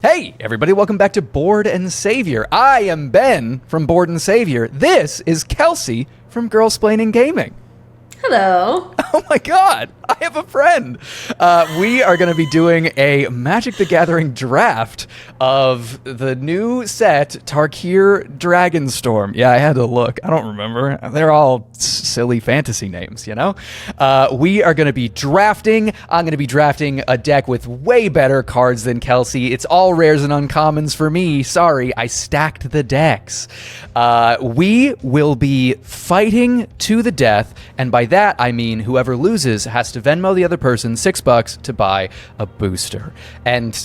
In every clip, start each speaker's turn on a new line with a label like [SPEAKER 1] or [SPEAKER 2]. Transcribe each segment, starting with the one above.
[SPEAKER 1] Hey, everybody, welcome back to Board and Savior. I am Ben from Board and Savior. This is Kelsey from Girlsplaining Gaming.
[SPEAKER 2] Hello.
[SPEAKER 1] Oh my god, I have a friend. We are going to be doing a Magic the Gathering draft of the new set, Tarkir Dragonstorm. Yeah, I had to look. I don't remember. They're all silly fantasy names, you know? We are going to be drafting. I'm going to be drafting a deck with way better cards than Kelsey. It's all rares and uncommons for me. Sorry, I stacked the decks. We will be fighting to the death, and by that I mean whoever loses has to Venmo the other person $6 to buy a booster. And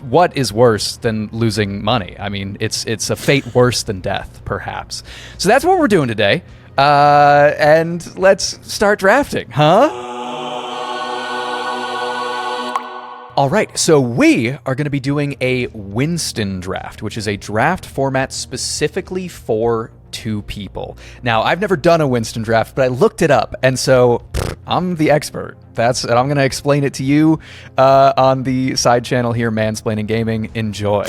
[SPEAKER 1] what is worse than losing money? I mean, it's a fate worse than death, perhaps. So that's what we're doing today. And let's start drafting, huh? All right, so we are going to be doing a Winston draft, which is a draft format specifically for two people. Now, I've never done a Winston draft, but I looked it up, and so I'm the expert. And I'm going to explain it to you on the side channel here, Mansplaining Gaming. Enjoy.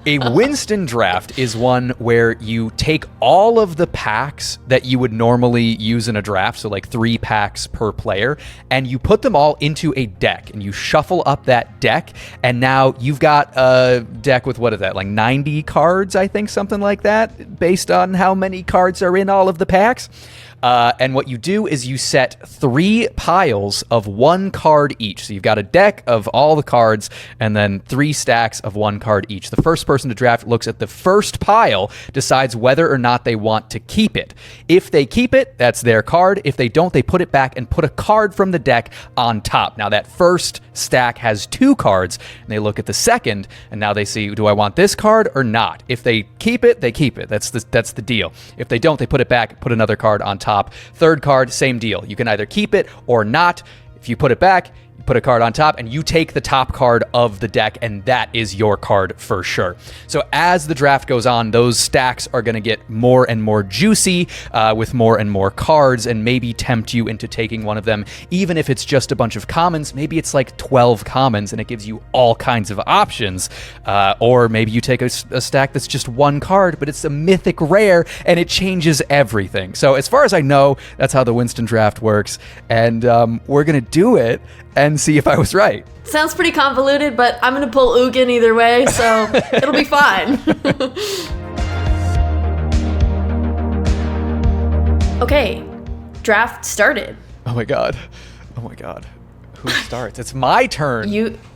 [SPEAKER 1] A Winston draft is one where you take all of the packs that you would normally use in a draft, so like 3 packs per player, and you put them all into a deck, and you shuffle up that deck, and now you've got a deck with, what is that, like 90 cards, I think, something like that, based on how many cards are in all of the packs. And what you do is you set 3 piles of 1 card each. So you've got a deck of all the cards and then 3 stacks of 1 card each. The first person to draft looks at the first pile, decides whether or not they want to keep it. If they keep it, that's their card. If they don't, they put it back and put a card from the deck on top. Now that first stack has 2 cards, and they look at the second, and now they see, do I want this card or not? If they keep it, they keep it. That's the deal. If they don't, they put it back, put another card on top. Third card, same deal. You can either keep it or not. If you put it back, you put a card on top, and you take the top card of the deck, and that is your card for sure. So as the draft goes on, those stacks are going to get more and more juicy with more and more cards, and maybe tempt you into taking one of them, even if it's just a bunch of commons. Maybe it's like 12 commons, and it gives you all kinds of options. Or maybe you take a stack that's just 1 card, but it's a mythic rare, and it changes everything. So as far as I know, that's how the Winston draft works, and we're going to do it and see if I was right.
[SPEAKER 2] Sounds pretty convoluted, but I'm going to pull Ugin either way, so it'll be fine. Okay, draft started.
[SPEAKER 1] Oh my god. Who starts? It's my turn.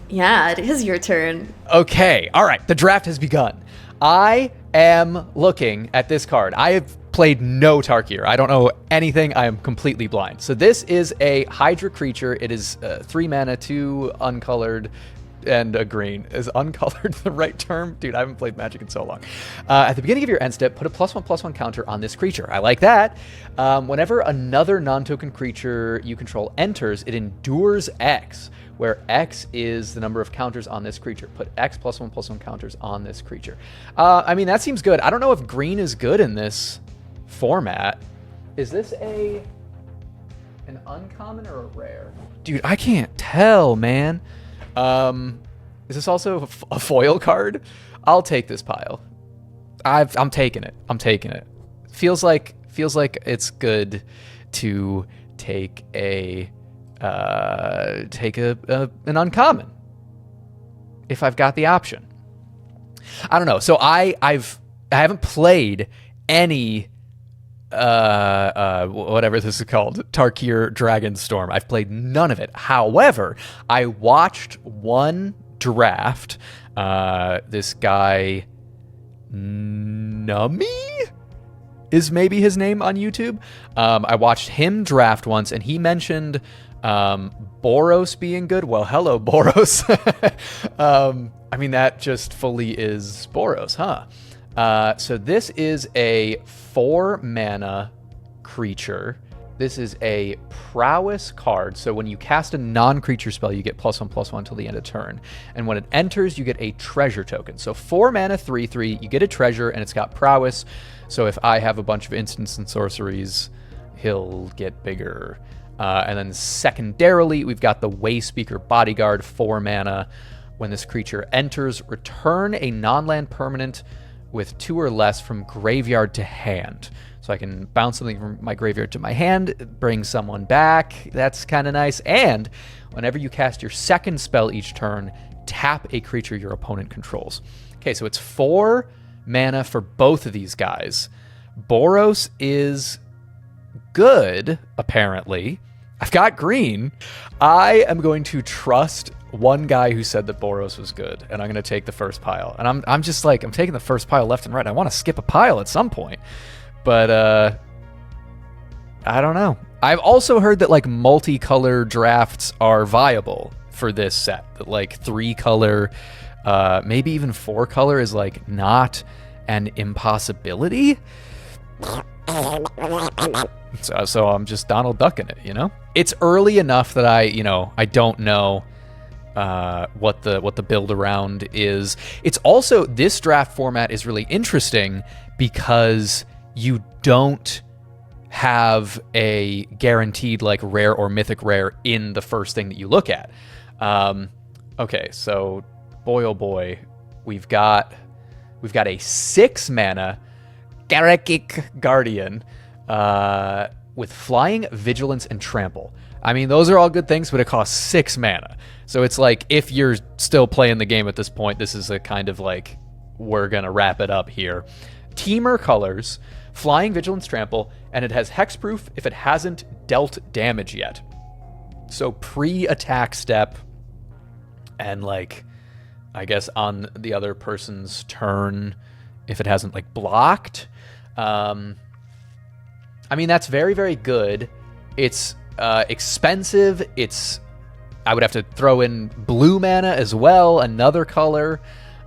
[SPEAKER 2] Yeah, it is your turn.
[SPEAKER 1] Okay, all right, the draft has begun. I am looking at this card. I have played no Tarkir. I don't know anything. I am completely blind. So this is a Hydra creature. It is 3 mana, 2 uncolored, and a green. Is uncolored the right term? Dude, I haven't played Magic in so long. At the beginning of your end step, put a +1/+1 counter on this creature. I like that. Whenever another non-token creature you control enters, it endures X, where X is the number of counters on this creature. Put X +1/+1 counters on this creature. I mean, that seems good. I don't know if green is good in this format. Is this an uncommon or a rare? Dude, I can't tell, man. Is this also a foil card? I'll take this pile. I'm taking it. Feels like it's good to take an uncommon if I've got the option. I don't know. So I haven't played any whatever this is called, Tarkir Dragonstorm. I've played none of it. However, I watched one draft. This guy Nummy is maybe his name on YouTube. I watched him draft once, and he mentioned Boros being good. Well, hello, Boros. I mean, that just fully is Boros, huh? So this is a 4 mana creature. This is a prowess card. So when you cast a non-creature spell, you get +1/+1 till the end of turn. And when it enters, you get a treasure token. So 4 mana, 3/3, you get a treasure, and it's got prowess. So if I have a bunch of instants and sorceries, he'll get bigger. And then secondarily, we've got the Wayspeaker Bodyguard, 4 mana. When this creature enters, return a non-land permanent with 2 or less from graveyard to hand. So I can bounce something from my graveyard to my hand, bring someone back. That's kind of nice. And whenever you cast your second spell each turn, tap a creature your opponent controls. Okay, so it's 4 mana for both of these guys. Boros is good, apparently. I've got green. I am going to trust one guy who said that Boros was good, and I'm going to take the first pile. And I'm just like, I'm taking the first pile left and right. I want to skip a pile at some point. But I don't know. I've also heard that like multicolor drafts are viable for this set. That like 3-color, maybe even 4-color is like not an impossibility. So I'm just Donald Ducking it, you know? It's early enough that I don't know what the build around is. It's also, this draft format is really interesting because you don't have a guaranteed like rare or mythic rare in the first thing that you look at. Okay, so boy oh boy, we've got a 6 mana Garrekik Guardian with flying, vigilance, and trample. I mean, those are all good things, but it costs 6 mana. So it's like, if you're still playing the game at this point, this is a kind of like, we're gonna wrap it up here. Teamer colors, flying, vigilance, trample, and it has hexproof if it hasn't dealt damage yet. So pre-attack step, and like, I guess on the other person's turn, if it hasn't like blocked. I mean, that's very, very good. It's expensive. I would have to throw in blue mana as well, another color.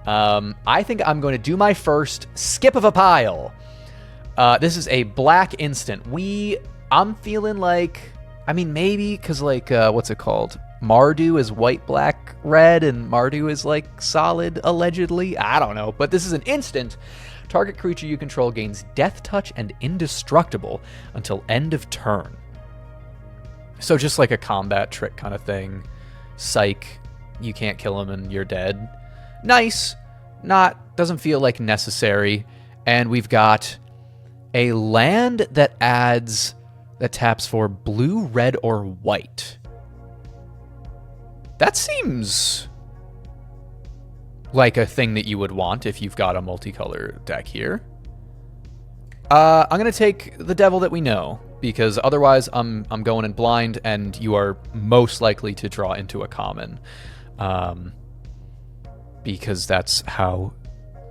[SPEAKER 1] I think I'm going to do my first skip of a pile. This is a black instant. I'm feeling like, I mean, maybe because like, what's it called? Mardu is white, black, red, and Mardu is like solid, allegedly. I don't know, but this is an instant. Target creature you control gains Death Touch and Indestructible until end of turn. So just like a combat trick kind of thing. Psych, you can't kill him and you're dead. Nice, doesn't feel like necessary. And we've got a land that taps for blue, red, or white. That seems like a thing that you would want if you've got a multicolor deck here. I'm going to take the devil that we know, because otherwise I'm going in blind, and you are most likely to draw into a common. Because that's how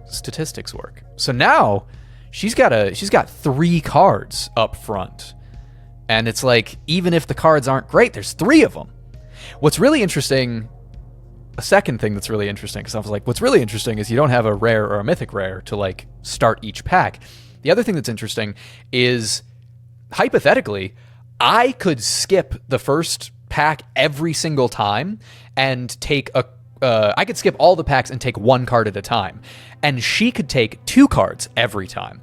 [SPEAKER 1] statistics work. So now she's got 3 cards up front. And it's like, even if the cards aren't great, there's 3 of them. What's really interesting, a second thing that's really interesting, because I was like, what's really interesting is you don't have a rare or a mythic rare to like start each pack. The other thing that's interesting is, hypothetically, I could skip the first pack every single time and take I could skip all the packs and take 1 card at a time. And she could take 2 cards every time.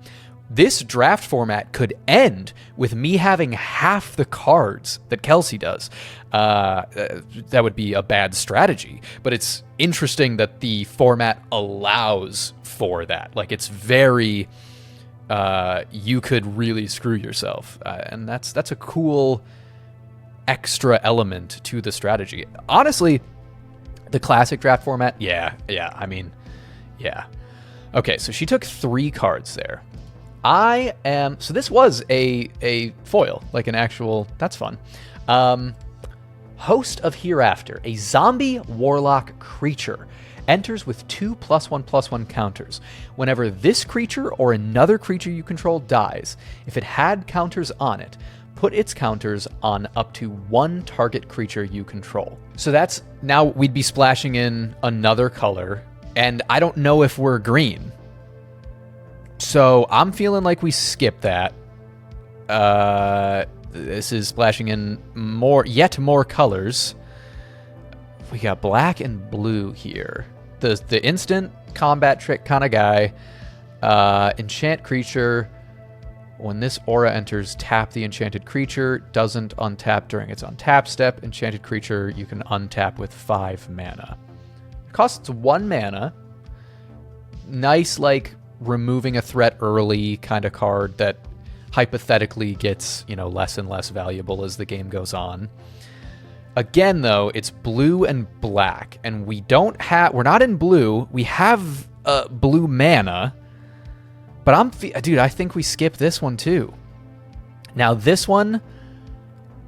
[SPEAKER 1] This draft format could end with me having half the cards that Kelsey does. That would be a bad strategy, but it's interesting that the format allows for that. Like, it's very, you could really screw yourself. And that's a cool extra element to the strategy. Honestly, the classic draft format, yeah. Okay, so she took 3 cards there. So this was a foil, like an actual, that's fun. Host of Hereafter, a zombie warlock creature, enters with 2+1/+1 counters. Whenever this creature or another creature you control dies, if it had counters on it, put its counters on up to 1 target creature you control. So that's, now we'd be splashing in another color, and I don't know if we're green. So I'm feeling like we skip that. This is splashing in yet more colors. We got black and blue here. The instant combat trick kind of guy. Enchant creature. When this aura enters, tap the enchanted creature. Doesn't untap during its untap step. Enchanted creature you can untap with 5 mana. Costs 1 mana. Nice, like, removing a threat early kind of card that hypothetically gets, you know, less and less valuable as the game goes on. Again, though, it's blue and black, and we're not in blue. We have blue mana, but dude, I think we skip this one too. Now, this one,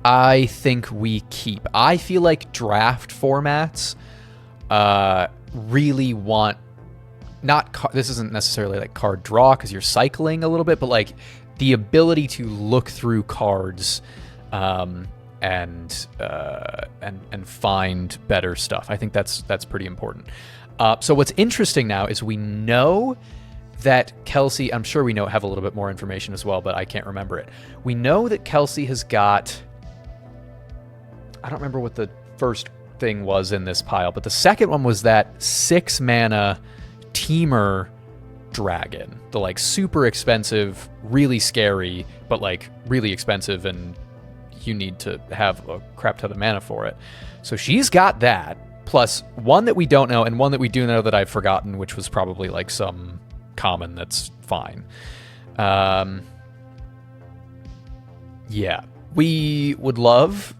[SPEAKER 1] I think we keep. I feel like draft formats really want this isn't necessarily like card draw because you're cycling a little bit, but like the ability to look through cards and find better stuff. I think that's pretty important. So what's interesting now is we know that Kelsey, I'm sure we have a little bit more information as well, but I can't remember it. We know that Kelsey has got, I don't remember what the first thing was in this pile, but the second one was that 6 mana Teamer dragon, the like super expensive, really scary, but like really expensive, and you need to have a crap ton of mana for it. So she's got that, plus one that we don't know and one that we do know that I've forgotten, which was probably like some common that's fine. Yeah, we would love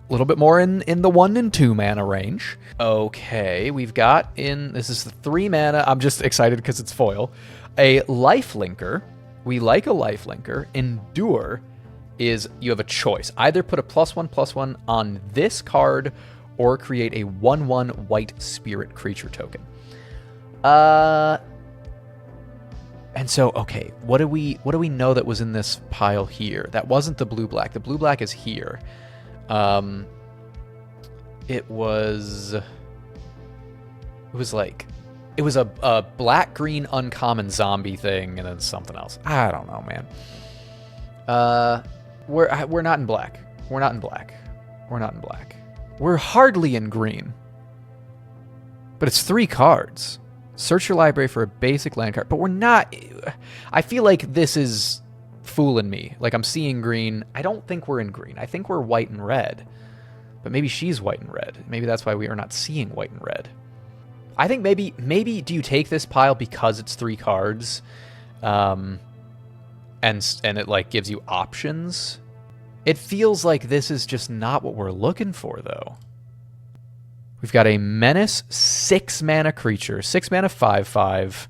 [SPEAKER 1] a little bit more in the 1 and 2 mana range. Okay, we've got this is the 3 mana. I'm just excited because it's foil. A lifelinker. We like a lifelinker. Endure is you have a choice. Either put a +1/+1 on this card or create a 1/1 white spirit creature token. And so, okay, what do we know that was in this pile here? That wasn't the blue-black. The blue-black is here. It was a black-green uncommon zombie thing, and then something else. I don't know, man. We're not in black. We're not in black. We're not in black. We're hardly in green. But it's 3 cards. Search your library for a basic land card. But we're not. I feel like this is fooling me. Like I'm seeing green. I don't think we're in green. I think we're white and red. But maybe she's white and red. Maybe that's why we are not seeing white and red. I think maybe do you take this pile because it's 3 cards, and it like gives you options? It feels like this is just not what we're looking for, though. We've got a Menace 6 mana creature, 6 mana 5/5.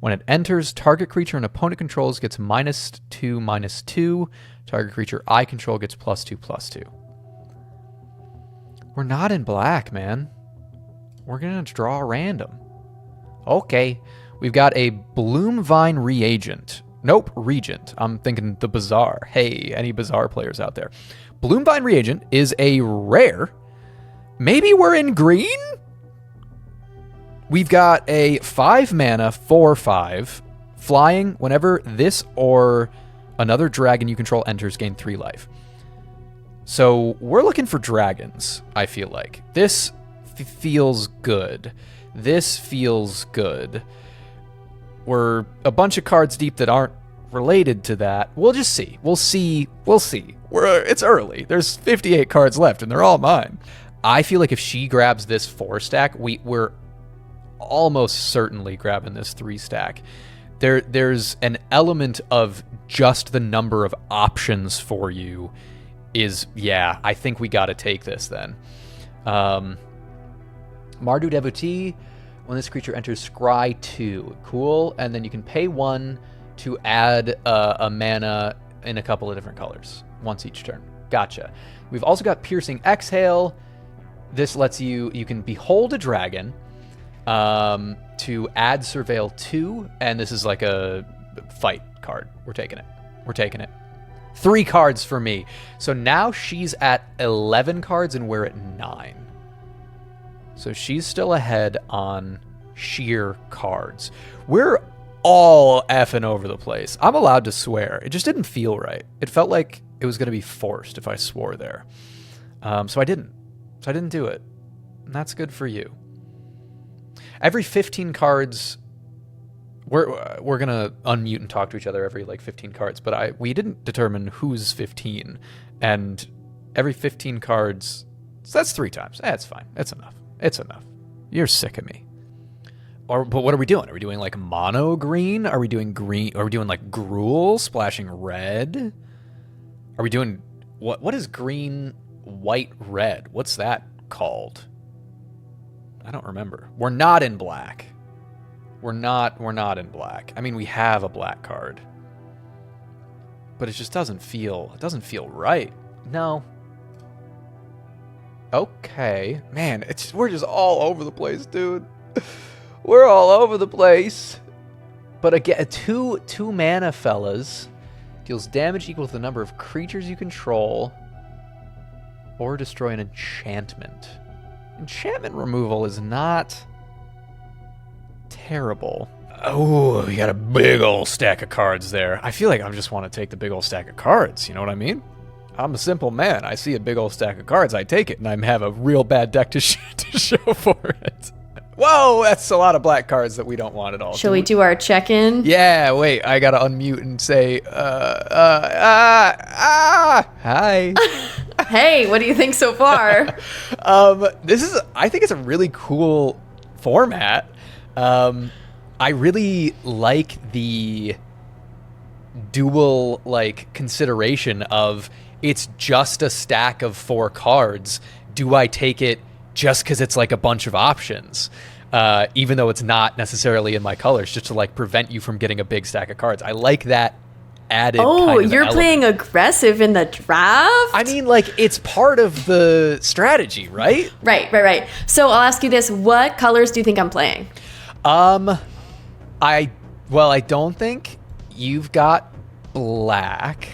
[SPEAKER 1] When it enters, target creature an opponent controls gets -2/-2. Target creature I control gets +2/+2. We're not in black, man. We're going to draw a random. Okay. We've got a Bloomvine Reagent. Nope, Regent. I'm thinking the Bazaar. Hey, any Bazaar players out there? Bloomvine Reagent is a rare. Maybe we're in green? We've got a 5 mana 4/5. Flying, whenever this or another dragon you control enters, gain 3 life. So we're looking for dragons, I feel like. This feels good. This feels good. We're a bunch of cards deep that aren't related to that. We'll just see. We'll see. It's early. There's 58 cards left, and they're all mine. I feel like if she grabs this 4 stack, we're almost certainly grabbing this 3 stack. There's an element of just the number of options for you is, yeah, I think we got to take this then. Mardu Devotee, when this creature enters, scry 2. Cool. And then you can pay 1 to add a mana in a couple of different colors once each turn. Gotcha. We've also got Piercing Exhale. This lets you can behold a dragon to add Surveil 2, and this is like a fight card. We're taking it. We're taking it. 3 cards for me. So now she's at 11 cards and we're at 9. So she's still ahead on sheer cards. We're all effing over the place. I'm allowed to swear. It just didn't feel right. It felt like it was going to be forced if I swore there. So I didn't. So I didn't do it. And that's good for you. Every 15 cards, we're going to unmute and talk to each other every like 15 cards, but we didn't determine who's 15. And every 15 cards, so that's 3 times. That's fine. It's enough. It's enough. You're sick of me. But what are we doing? Are we doing like mono green? Are we doing green? Are we doing like Gruul splashing red? Are we doing what is green, white, red? What's that called? I don't remember. We're not in black. We're not in black. I mean, we have a black card. But it just doesn't feel right. No. Okay. Man, we're just all over the place, dude. We're all over the place. But again, two mana, fellas. Deals damage equal to the number of creatures you control or destroy an enchantment. Enchantment removal is not terrible. Oh, you got a big old stack of cards there. I feel like I just want to take the big old stack of cards. You know what I mean? I'm a simple man. I see a big old stack of cards, I take it, and I have a real bad deck to show for it. Whoa, that's a lot of black cards that we don't want at all.
[SPEAKER 2] Shall we do our check-in?
[SPEAKER 1] Yeah, wait, I gotta unmute and say, hi.
[SPEAKER 2] Hey, what do you think so far?
[SPEAKER 1] I think it's a really cool format. I really like the dual consideration of it's just a stack of 4 cards. Do I take it just because it's like a bunch of options, even though it's not necessarily in my colors, just to prevent you from getting a big stack of cards? I like that added.
[SPEAKER 2] Oh,
[SPEAKER 1] kind of
[SPEAKER 2] you're
[SPEAKER 1] element.
[SPEAKER 2] playing aggressive in the draft?
[SPEAKER 1] I mean, it's part of the strategy, right?
[SPEAKER 2] Right. So I'll ask you this: what colors do you think I'm playing?
[SPEAKER 1] I don't think you've got black,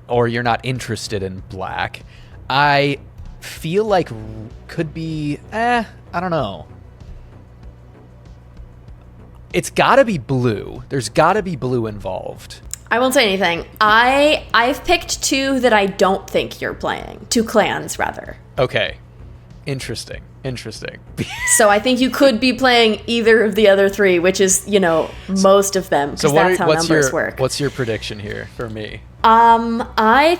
[SPEAKER 1] or you're not interested in black. I feel like could be, I don't know. It's gotta be blue. There's gotta be blue involved.
[SPEAKER 2] I won't say anything. I've picked 2 that I don't think you're playing. 2 clans, rather.
[SPEAKER 1] Okay. Interesting.
[SPEAKER 2] So I think you could be playing either of the other 3, which is, most of them, because that's how numbers work.
[SPEAKER 1] What's your prediction here for me?
[SPEAKER 2] I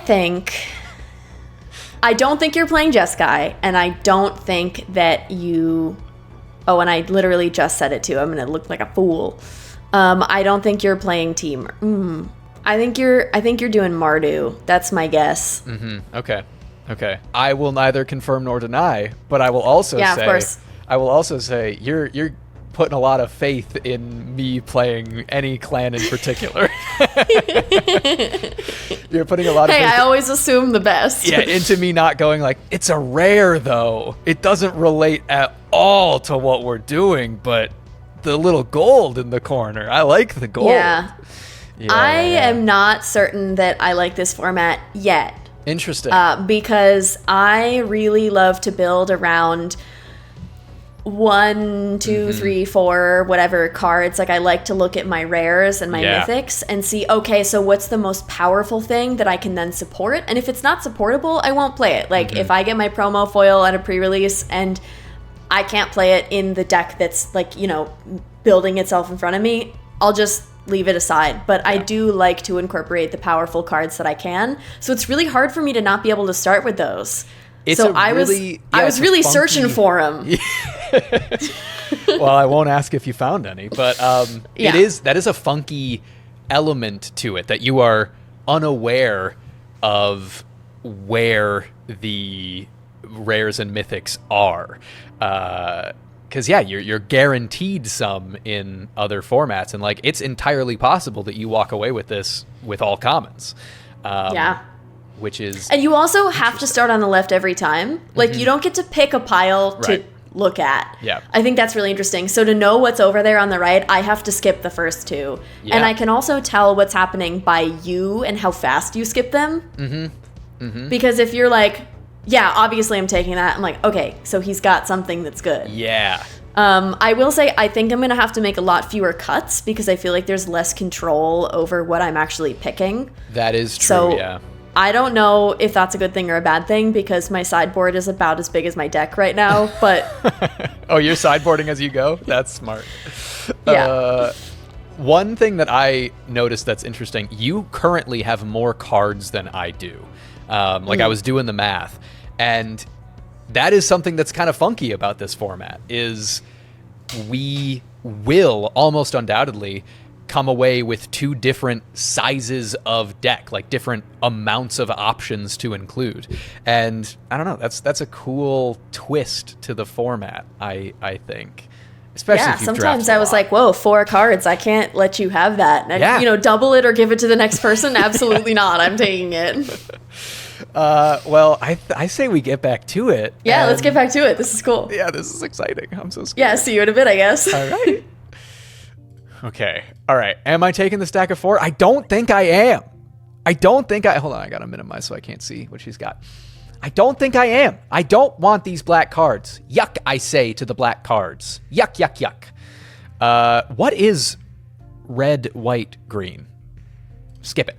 [SPEAKER 2] don't think you're playing Jeskai, and I don't think that you... Oh, and I literally just said it too. I'm going to look like a fool. I don't think you're playing Team. I think you're doing Mardu. That's my guess.
[SPEAKER 1] Mm-hmm. Okay. I will neither confirm nor deny, but I will also
[SPEAKER 2] of course.
[SPEAKER 1] I will also say you're putting a lot of faith in me playing any clan in particular. You're putting a lot of faith.
[SPEAKER 2] Hey, I always assume the best.
[SPEAKER 1] Yeah, into me not going it's a rare though. It doesn't relate at all to what we're doing, but the little gold in the corner. I like the gold.
[SPEAKER 2] Yeah. I am not certain that I like this format yet.
[SPEAKER 1] Interesting.
[SPEAKER 2] Because I really love to build around 1, 2, 3, 4, whatever cards. I like to look at my rares and my mythics and see, okay, so what's the most powerful thing that I can then support? And if it's not supportable, I won't play it. If I get my promo foil at a pre-release and I can't play it in the deck that's building itself in front of me, I'll just leave it aside. But I do like to incorporate the powerful cards that I can. So it's really hard for me to not be able to start with those. I was really searching for them.
[SPEAKER 1] Well, I won't ask if you found any, but that is a funky element to it, that you are unaware of where the rares and mythics are. Because you're guaranteed some in other formats, and it's entirely possible that you walk away with this with all commons. Which is,
[SPEAKER 2] and you also have to start on the left every time. You don't get to pick a pile to look at.
[SPEAKER 1] Yeah,
[SPEAKER 2] I think that's really interesting. So to know what's over there on the right, I have to skip the first 2, and I can also tell what's happening by you and how fast you skip them. Because if you're obviously I'm taking that, I'm okay, so he's got something that's good.
[SPEAKER 1] Yeah.
[SPEAKER 2] I will say I think I'm going to have to make a lot fewer cuts because I feel like there's less control over what I'm actually picking.
[SPEAKER 1] That is true,
[SPEAKER 2] so I don't know if that's a good thing or a bad thing because my sideboard is about as big as my deck right now, but...
[SPEAKER 1] Oh, you're sideboarding as you go? That's smart.
[SPEAKER 2] Yeah.
[SPEAKER 1] One thing that I noticed that's interesting, you currently have more cards than I do. I was doing the math, and that is something that's kind of funky about this format, is we will almost undoubtedly come away with 2 different sizes of deck, like different amounts of options to include. And I don't know, that's a cool twist to the format, I think. Especially if you've
[SPEAKER 2] sometimes
[SPEAKER 1] drafted a
[SPEAKER 2] I was
[SPEAKER 1] lot.
[SPEAKER 2] like, whoa, 4 cards, I can't let you have that. And,
[SPEAKER 1] Yeah.
[SPEAKER 2] double it or give it to the next person? Absolutely not. I'm taking it.
[SPEAKER 1] Well, I say we get back to it.
[SPEAKER 2] Yeah, let's get back to it. This is cool.
[SPEAKER 1] Yeah, this is exciting. I'm so scared.
[SPEAKER 2] Yeah, see you in a bit, I guess.
[SPEAKER 1] All right. Okay. All right. Am I taking the stack of 4? I don't think I am. Hold on, I gotta minimize so I can't see what she's got. I don't think I am. I don't want these black cards. Yuck, I say to the black cards. Yuck, yuck, yuck. What is red, white, green? Skip it.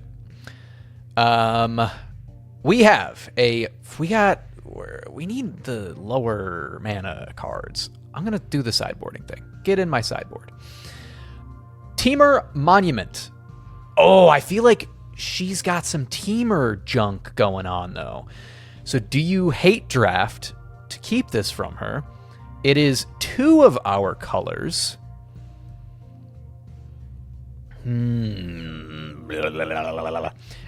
[SPEAKER 1] We need the lower mana cards. I'm gonna do the sideboarding thing. Get in my sideboard. Teamer Monument. Oh, I feel like she's got some Teamer junk going on though. So do you hate draft to keep this from her? It is 2 of our colors. And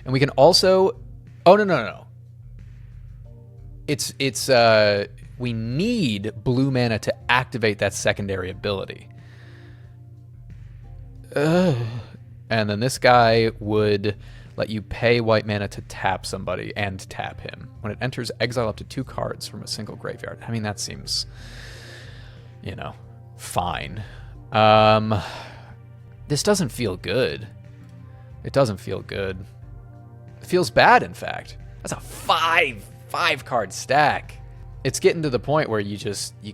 [SPEAKER 1] we can also... Oh, no. It's we need blue mana to activate that secondary ability. And then this guy would let you pay white mana to tap somebody and tap him. When it enters, exile up to 2 cards from a single graveyard. I mean, that seems, fine. This doesn't feel good. It doesn't feel good. It feels bad, in fact. That's a 5 card stack. It's getting to the point where you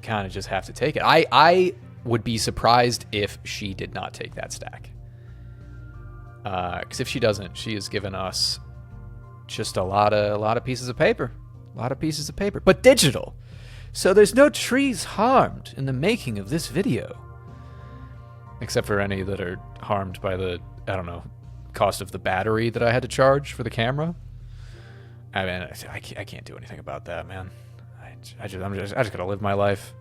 [SPEAKER 1] kind of just have to take it. I would be surprised if she did not take that stack. Because if she doesn't, she has given us just a lot of pieces of paper. But digital. So there's no trees harmed in the making of this video. Except for any that are harmed by the, cost of the battery that I had to charge for the camera. I mean, I can't do anything about that, man. I just gotta live my life.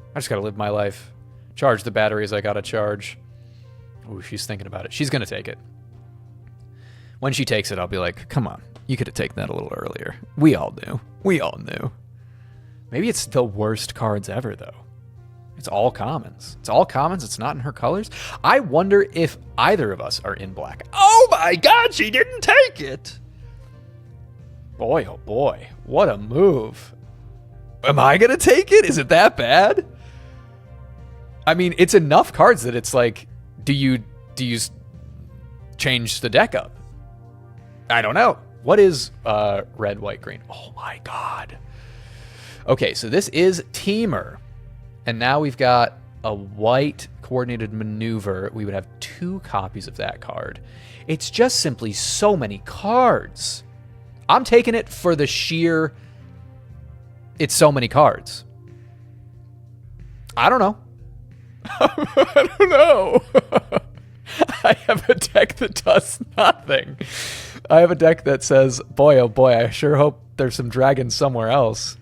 [SPEAKER 1] Charge the batteries I gotta charge. Ooh, she's thinking about it. She's gonna take it. When she takes it, I'll be like, come on, you could have taken that a little earlier. We all knew. Maybe it's the worst cards ever, though. It's all commons. It's not in her colors. I wonder if either of us are in black. Oh my god, she didn't take it! Boy, oh boy, what a move. Am I gonna take it? Is it that bad? I mean, it's enough cards that it's like, do you change the deck up? I don't know. What is red, white, green? Oh my god. Okay, so this is Teamer. And now we've got a white coordinated maneuver. We would have 2 copies of that card. It's just simply so many cards. I'm taking it for the sheer... It's so many cards. I don't know. I don't know. I have a deck that does nothing. I have a deck that says, boy, oh boy, I sure hope there's some dragons somewhere else.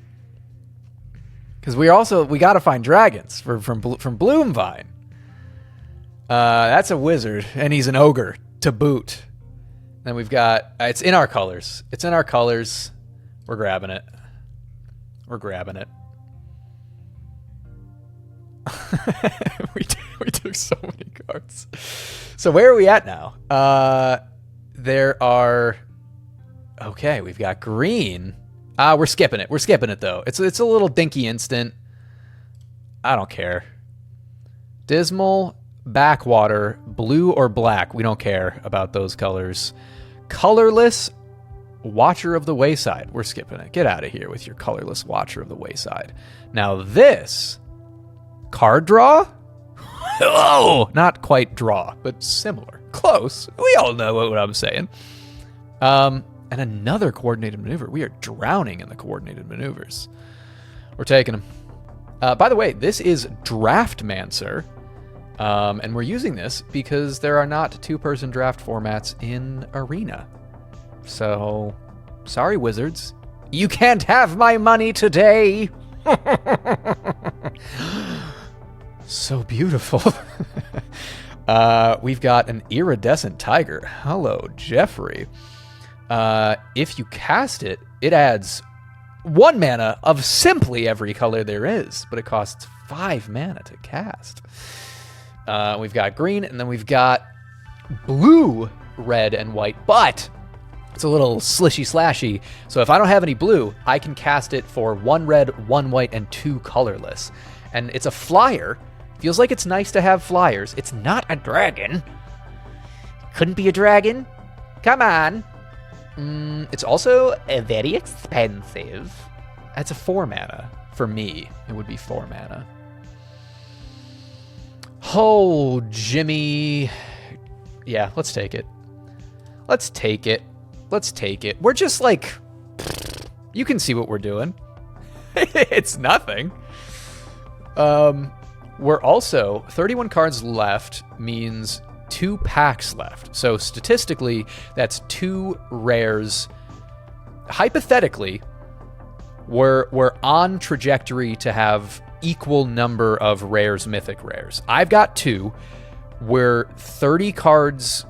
[SPEAKER 1] Because we got to find dragons from Bloomvine. That's a wizard, and he's an ogre to boot. Then we've got, it's in our colors. We're grabbing it. we took so many cards. So where are we at now? Okay, we've got green. We're skipping it though. It's a little dinky instant. I don't care. Dismal, backwater, blue or black. We don't care about those colors. Colorless, Watcher of the Wayside. We're skipping it. Get out of here with your colorless Watcher of the Wayside. Now this, card draw? Oh, not quite draw, but similar. Close. We all know what I'm saying. And another coordinated maneuver. We are drowning in the coordinated maneuvers. We're taking them. By the way, this is Draftmancer. And we're using this because there are not 2-person draft formats in Arena. So, sorry, Wizards. You can't have my money today. So beautiful. We've got an iridescent tiger. Hello, Jeffrey. If you cast it, it adds 1 mana of simply every color there is, but it costs 5 mana to cast. We've got green, and then we've got blue, red, and white, but it's a little slishy slashy. So if I don't have any blue, I can cast it for 1 red, 1 white, and 2 colorless. And it's a flyer. Feels like it's nice to have flyers. It's not a dragon. Couldn't be a dragon. Come on. It's also very expensive. That's a 4 mana. For me, it would be 4 mana. Oh, Jimmy. Yeah, let's take it. Let's take it. Let's take it. We're just like... You can see what we're doing. It's nothing. We're also... 31 cards left means 2 packs left. So statistically, that's 2 rares. Hypothetically, we're on trajectory to have equal number of rares, mythic rares. I've got 2. We're 30 cards,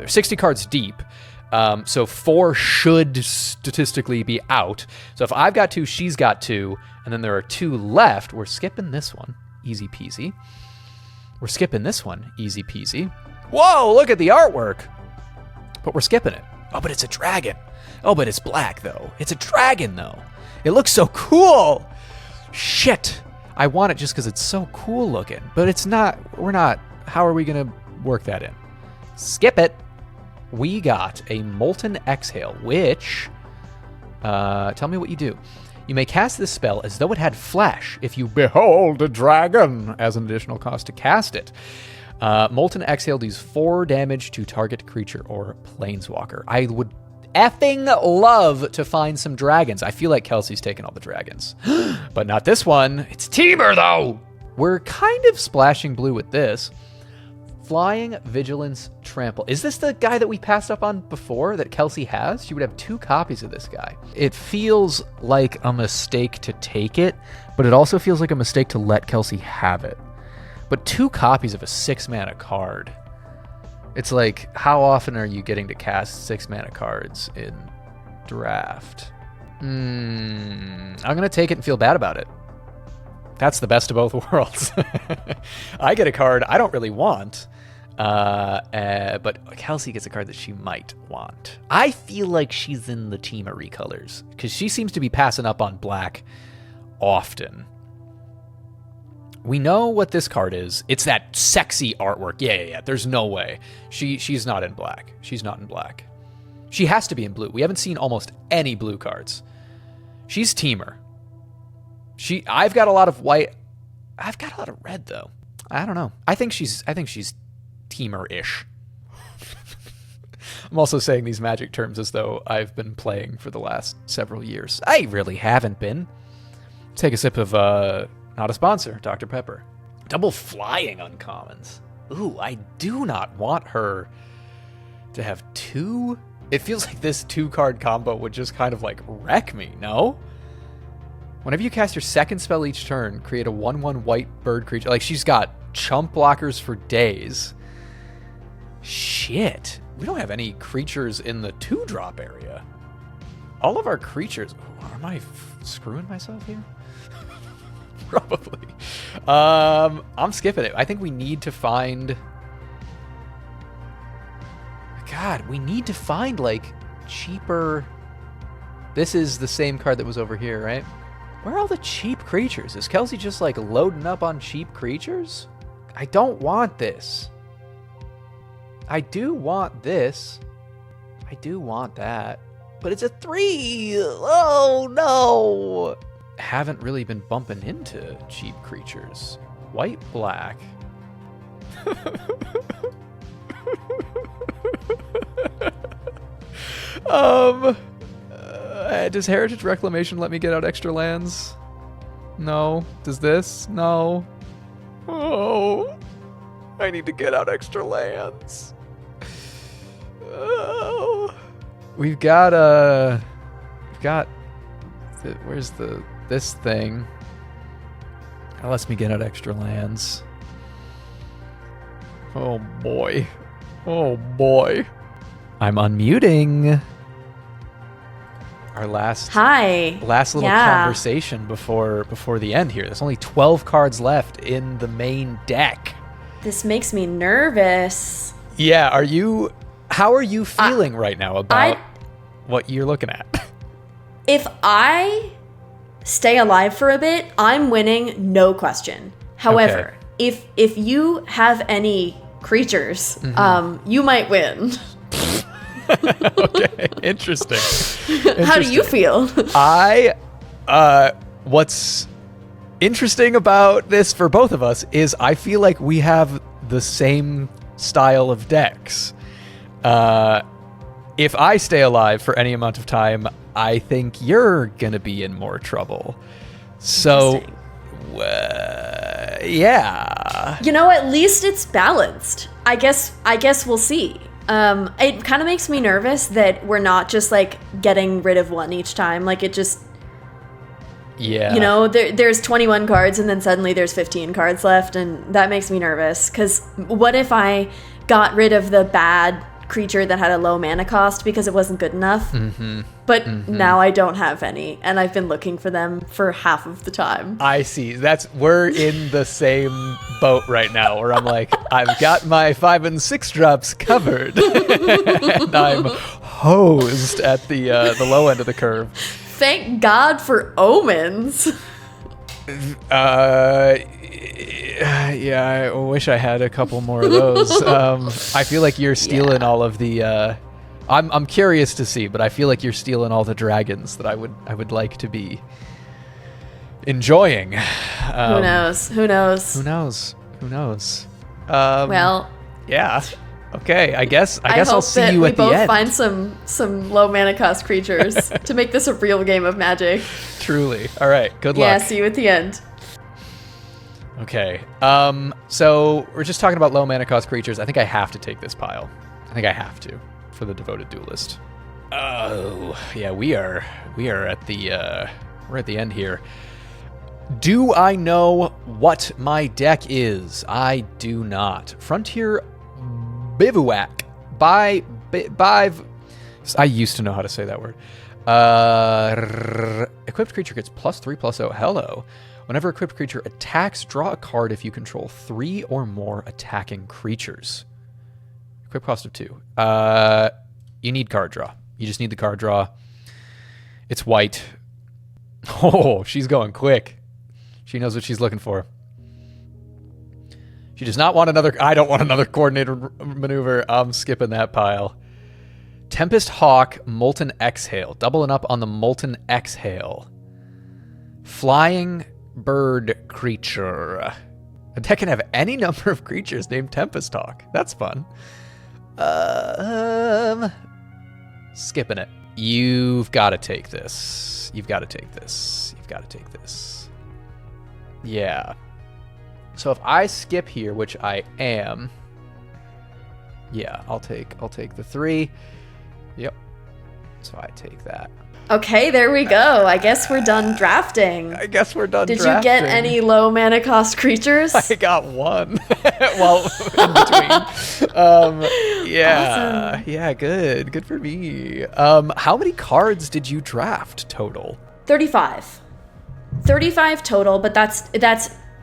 [SPEAKER 1] 60 cards deep. So 4 should statistically be out. So if I've got 2, she's got 2, and then there are 2 left, we're skipping this one. Easy peasy. We're skipping this one. Easy peasy. Whoa, look at the artwork. But we're skipping it. Oh, but it's a dragon. Oh, but it's black, though. It's a dragon, though. It looks so cool. Shit. I want it just because it's so cool looking. But it's not. We're not. How are we going to work that in? Skip it. We got a Molten Exhale, which... tell me what you do. You may cast this spell as though it had flash if you behold a dragon as an additional cost to cast it. Molten Exhale deals 4 damage to target creature or planeswalker. I would effing love to find some dragons. I feel like Kelsey's taken all the dragons. But not this one. It's Teamer, though! We're kind of splashing blue with this. Flying, Vigilance, Trample. Is this the guy that we passed up on before that Kelsey has? She would have 2 copies of this guy. It feels like a mistake to take it, but it also feels like a mistake to let Kelsey have it. But 2 copies of a 6-mana card. It's like, how often are you getting to cast 6-mana cards in draft? I'm going to take it and feel bad about it. That's the best of both worlds. I get a card I don't really want, but Kelsey gets a card that she might want. I feel like she's in the Teamery colors, because she seems to be passing up on black often. We know what this card is. It's that sexy artwork. Yeah. There's no way. She's not in black. She's not in black. She has to be in blue. We haven't seen almost any blue cards. She's Teamer. I've got a lot of white. I've got a lot of red, though. I don't know. I think she's Teamer-ish. I'm also saying these Magic terms as though I've been playing for the last several years. I really haven't been. Take a sip of, not a sponsor, Dr. Pepper. Double flying uncommons. Ooh, I do not want her to have 2. It feels like this 2-card combo would just kind of like wreck me, no? Whenever you cast your 2nd spell each turn, create a 1/1 white bird creature. Like, she's got chump blockers for days. Shit. We don't have any creatures in the 2-drop area. All of our creatures... Am I screwing myself here? Probably. I'm skipping it. I think we need to find... God, we need to find, like, cheaper... This is the same card that was over here, right? Where are all the cheap creatures? Is Kelsey just, like, loading up on cheap creatures? I don't want this. I do want this. I do want that. But it's a 3! Oh, no! Haven't really been bumping into cheap creatures. White, black. Does Heritage Reclamation let me get out extra lands? No. Does this? No. Oh, I need to get out extra lands. Oh. We've got where's this thing? That lets me get out extra lands. Oh boy. Oh boy. I'm unmuting. Our last little conversation before the end here. There's only 12 cards left in the main deck.
[SPEAKER 2] This makes me nervous.
[SPEAKER 1] Yeah, how are you feeling right now about what you're looking at?
[SPEAKER 2] If I stay alive for a bit, I'm winning, no question. However, if you have any creatures, you might win.
[SPEAKER 1] Okay, interesting.
[SPEAKER 2] How do you feel?
[SPEAKER 1] What's interesting about this for both of us is I feel like we have the same style of decks. If I stay alive for any amount of time, I think you're gonna be in more trouble. So, yeah.
[SPEAKER 2] You know, at least it's balanced. I guess we'll see. It kind of makes me nervous that we're not just like getting rid of one each time. Like it just, you know, there's 21 cards and then suddenly there's 15 cards left, and that makes me nervous. Because what if I got rid of the bad creature that had a low mana cost because it wasn't good enough? But now I don't have any, and I've been looking for them for half of the time. I see.
[SPEAKER 1] We're in the same boat right now, where I'm like, I've got my 5 and 6 drops covered, and I'm hosed at the low end of the curve.
[SPEAKER 2] Thank God for omens.
[SPEAKER 1] Yeah, I wish I had a couple more of those. I feel like you're stealing all of the. I'm curious to see, but I feel like you're stealing all the dragons that I would like to be enjoying.
[SPEAKER 2] Who knows? Well.
[SPEAKER 1] Yeah. Okay. I guess I'll see you at the end.
[SPEAKER 2] I hope that we both find some low mana cost creatures to make this a real game of Magic.
[SPEAKER 1] Truly. All right. Good luck.
[SPEAKER 2] Yeah. See you at the end.
[SPEAKER 1] Okay, so we're just talking about low mana cost creatures. I think I have to take this pile. I think I have to for the Devoted Duelist. Oh, yeah, we're at the end here. Do I know what my deck is? I do not. Frontier Bivouac. I used to know how to say that word. Equipped creature gets +3/+0. Hello. Whenever equipped creature attacks, draw a card if you control 3 or more attacking creatures. Equip cost of 2. You need card draw. You just need the card draw. It's white. Oh, she's going quick. She knows what she's looking for. She does not want another... I don't want another coordinated maneuver. I'm skipping that pile. Tempest Hawk, Molten Exhale. Doubling up on the Molten Exhale. Flying... bird creature. A deck can have any number of creatures named Tempest Hawk. That's fun. Skipping it. You've got to take this. Yeah. So if I skip here, which I am, yeah, I'll take the 3. Yep. So I take that.
[SPEAKER 2] Okay, there we go. I guess we're done drafting.
[SPEAKER 1] Did you
[SPEAKER 2] get any low mana cost creatures?
[SPEAKER 1] I got 1. Well, in between. Yeah. Awesome. Yeah, good for me. How many cards did you draft total?
[SPEAKER 2] 35. 35 total, but that's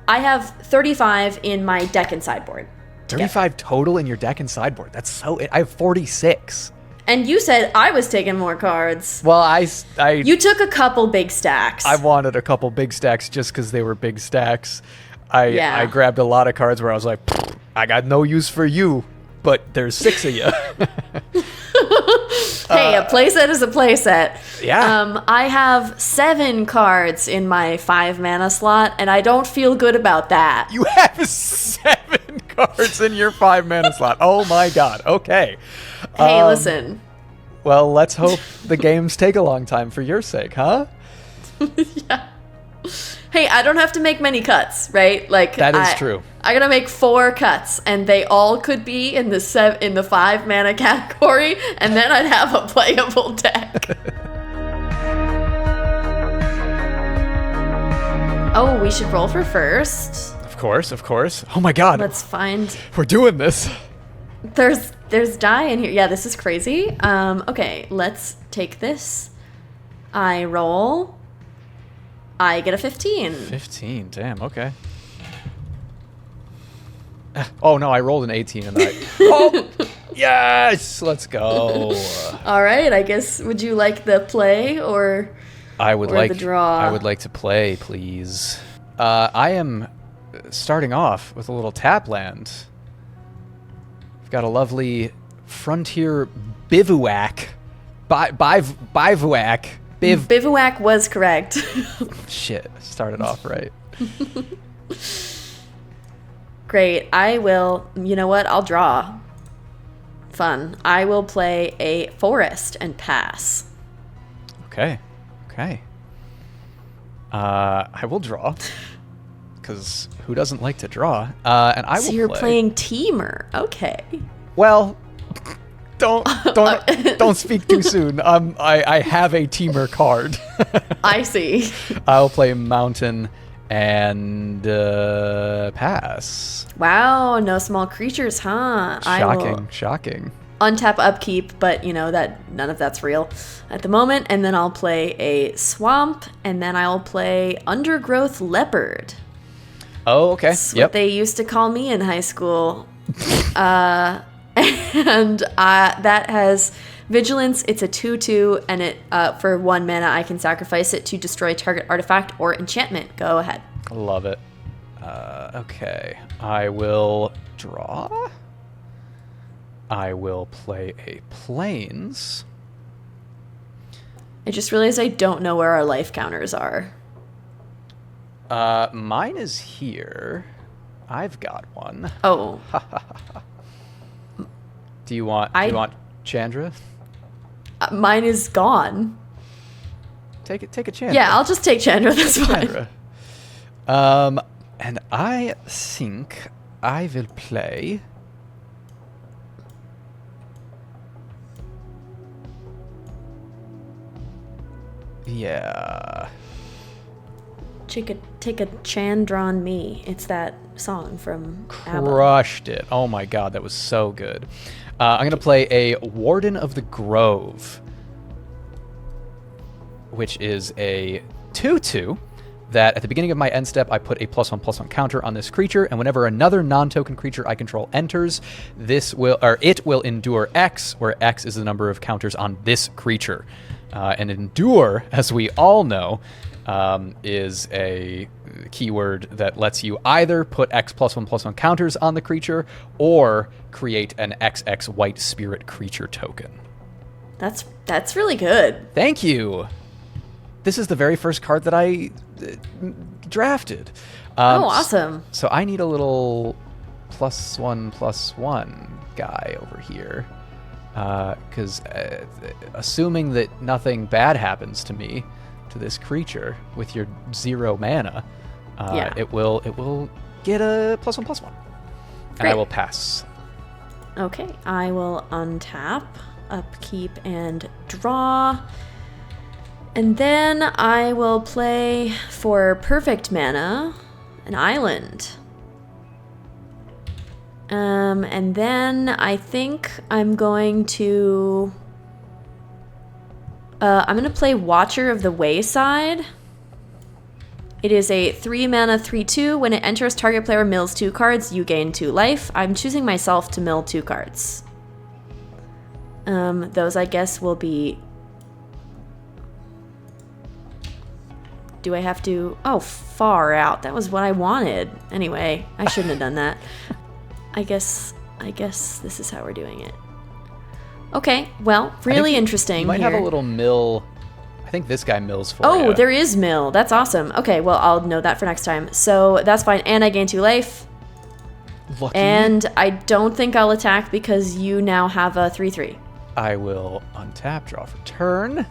[SPEAKER 2] I have 35 in my deck and sideboard.
[SPEAKER 1] 35 total in your deck and sideboard. That's so... I have 46.
[SPEAKER 2] And you said I was taking more cards.
[SPEAKER 1] Well,
[SPEAKER 2] you took a couple big stacks.
[SPEAKER 1] I wanted a couple big stacks just because they were big stacks. I grabbed a lot of cards where I was like, I got no use for you, but there's 6 of you.
[SPEAKER 2] Hey, a playset is a playset.
[SPEAKER 1] Yeah.
[SPEAKER 2] I have 7 cards in my 5 mana slot, and I don't feel good about that.
[SPEAKER 1] You have 7 cards in your 5 mana slot. Oh my god. Okay.
[SPEAKER 2] Hey, listen.
[SPEAKER 1] Well, let's hope the games take a long time for your sake, huh?
[SPEAKER 2] Yeah. Hey, I don't have to make many cuts, right? Like
[SPEAKER 1] that is true.
[SPEAKER 2] I gotta make 4 cuts, and they all could be in the 5 mana category, and then I'd have a playable deck. Oh, we should roll for first.
[SPEAKER 1] Of course, of course. Oh my god.
[SPEAKER 2] Let's find...
[SPEAKER 1] We're doing this.
[SPEAKER 2] There's die in here. Yeah, this is crazy. Okay, let's take this. I roll. I get a 15.
[SPEAKER 1] 15, damn, okay. Oh no, I rolled an 18 and I... Oh! Yes! Let's go.
[SPEAKER 2] All right, I guess, would you like the play or the draw?
[SPEAKER 1] I would like to play, please. I am starting off with a little tap land. I've got a lovely frontier bivouac. Bivouac.
[SPEAKER 2] Bivouac was correct.
[SPEAKER 1] Shit, started off right.
[SPEAKER 2] Great. I will, you know what? I'll draw. Fun. I will play a forest and pass.
[SPEAKER 1] Okay. Okay. I will draw. Because who doesn't like to draw? And I will play.
[SPEAKER 2] So you're playing Teamer. Okay.
[SPEAKER 1] Well, don't speak too soon. I have a Teamer card.
[SPEAKER 2] I see.
[SPEAKER 1] I'll play Mountain and pass.
[SPEAKER 2] Wow, no small creatures, huh?
[SPEAKER 1] Shocking.
[SPEAKER 2] Untap upkeep, but you know that none of that's real at the moment. And then I'll play a swamp, and then I'll play undergrowth leopard.
[SPEAKER 1] Oh, okay.
[SPEAKER 2] That's what they used to call me in high school. And that has vigilance. It's a 2/2, and it for 1 mana I can sacrifice it to destroy target artifact or enchantment. Go ahead.
[SPEAKER 1] Love it. Okay, I will draw. I will play a plains.
[SPEAKER 2] I just realized I don't know where our life counters are.
[SPEAKER 1] Mine is here. I've got one.
[SPEAKER 2] Oh.
[SPEAKER 1] Do you want Chandra?
[SPEAKER 2] Mine is gone.
[SPEAKER 1] Take a Chandra.
[SPEAKER 2] Yeah, I'll just take Chandra. That's fine.
[SPEAKER 1] And I think I will play. Yeah.
[SPEAKER 2] Take a Chandra on me. It's that song from ABBA.
[SPEAKER 1] Crushed it. Oh my god, that was so good. I'm going to play a Warden of the Grove, which is a 2/2 that at the beginning of my end step, I put a +1/+1 counter on this creature, and whenever another non-token creature I control enters, it will endure X, where X is the number of counters on this creature. And endure, as we all know, is a keyword that lets you either put X +1/+1 counters on the creature or create an XX white spirit creature token.
[SPEAKER 2] That's really good.
[SPEAKER 1] Thank you. This is the very first card that I drafted.
[SPEAKER 2] Awesome.
[SPEAKER 1] So I need a little +1/+1 guy over here. Because assuming that nothing bad happens to me, to this creature with your 0 mana, it will get a +1/+1, and I will pass.
[SPEAKER 2] Okay, I will untap, upkeep, and draw, and then I will play for perfect mana an island. And then I think I'm going to play Watcher of the Wayside. It is a 3 mana 3/2. When it enters, target player mills 2 cards. You gain 2 life. I'm choosing myself to mill 2 cards. Those I guess will be... Do I have to... Oh, far out. That was what I wanted. Anyway, I shouldn't have done that. I guess this is how we're doing it. Okay, well, really interesting.
[SPEAKER 1] You might have a little mill. I think this guy mills for you.
[SPEAKER 2] Oh, there is mill. That's awesome. Okay, well, I'll know that for next time. So that's fine. And I gain 2 life.
[SPEAKER 1] Lucky.
[SPEAKER 2] And I don't think I'll attack because you now have a 3/3.
[SPEAKER 1] I will untap, draw for turn.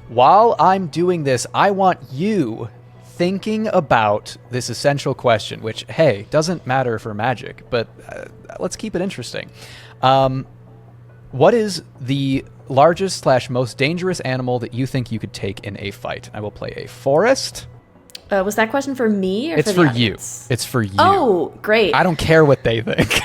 [SPEAKER 1] While I'm doing this, I want you thinking about this essential question, which, hey, doesn't matter for Magic, but let's keep it interesting. What is the largest / most dangerous animal that you think you could take in a fight? I will play a forest.
[SPEAKER 2] Was that question for me or
[SPEAKER 1] It's
[SPEAKER 2] for the
[SPEAKER 1] for you.
[SPEAKER 2] audience?
[SPEAKER 1] It's for you.
[SPEAKER 2] Oh, great.
[SPEAKER 1] I don't care what they think.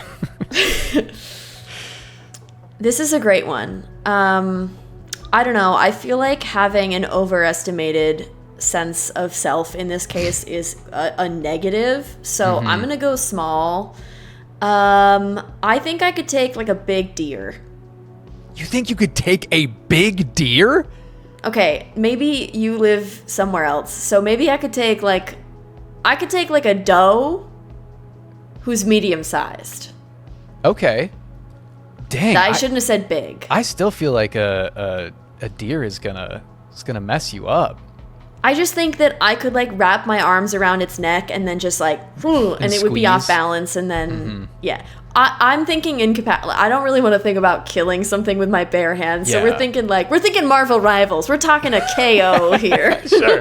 [SPEAKER 2] This is a great one. I don't know. I feel like having an overestimated sense of self in this case is a negative. So I'm going to go small. I think I could take like a big deer.
[SPEAKER 1] You think you could take a big deer?
[SPEAKER 2] Okay, maybe you live somewhere else. So maybe I could take like a doe who's medium-sized.
[SPEAKER 1] Okay. Dang.
[SPEAKER 2] I shouldn't have said big.
[SPEAKER 1] I still feel like a deer is gonna mess you up.
[SPEAKER 2] I just think that I could like wrap my arms around its neck and then just like, and it would be off balance, and then yeah. I'm thinking I don't really want to think about killing something with my bare hands. So we're thinking Marvel Rivals. We're talking a KO here.
[SPEAKER 1] Sure,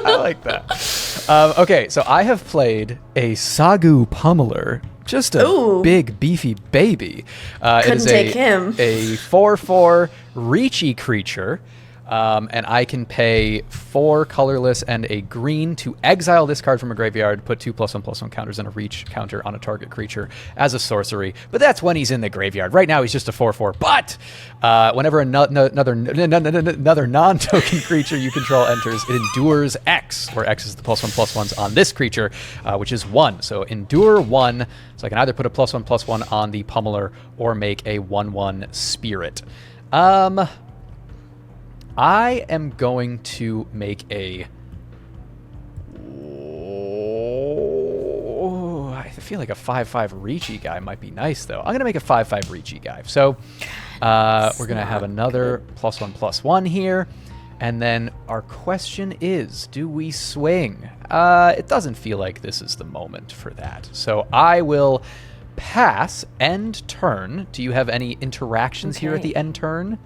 [SPEAKER 1] I like that. Okay, so I have played a Sagu Pummeler. Just a big, beefy baby.
[SPEAKER 2] Couldn't take him.
[SPEAKER 1] A 4/4 Reachy creature. And I can pay 4 colorless and a green to exile this card from a graveyard, put 2+1/+1 counters and a reach counter on a target creature as a sorcery. But that's when he's in the graveyard. Right now he's just a 4/4. But whenever another non-token creature you control enters, it endures X, where X is the +1/+1s on this creature, which is 1. So endure 1. So I can either put a +1/+1 on the Pummeler or make a 1/1 Spirit. I am going to make I feel like a 5/5 Reachy guy might be nice, though. I'm going to make a 5/5 Reachy guy. So we're going to have another +1/+1 here. And then our question is, do we swing? It doesn't feel like this is the moment for that. So I will pass end turn. Do you have any interactions here at the end turn?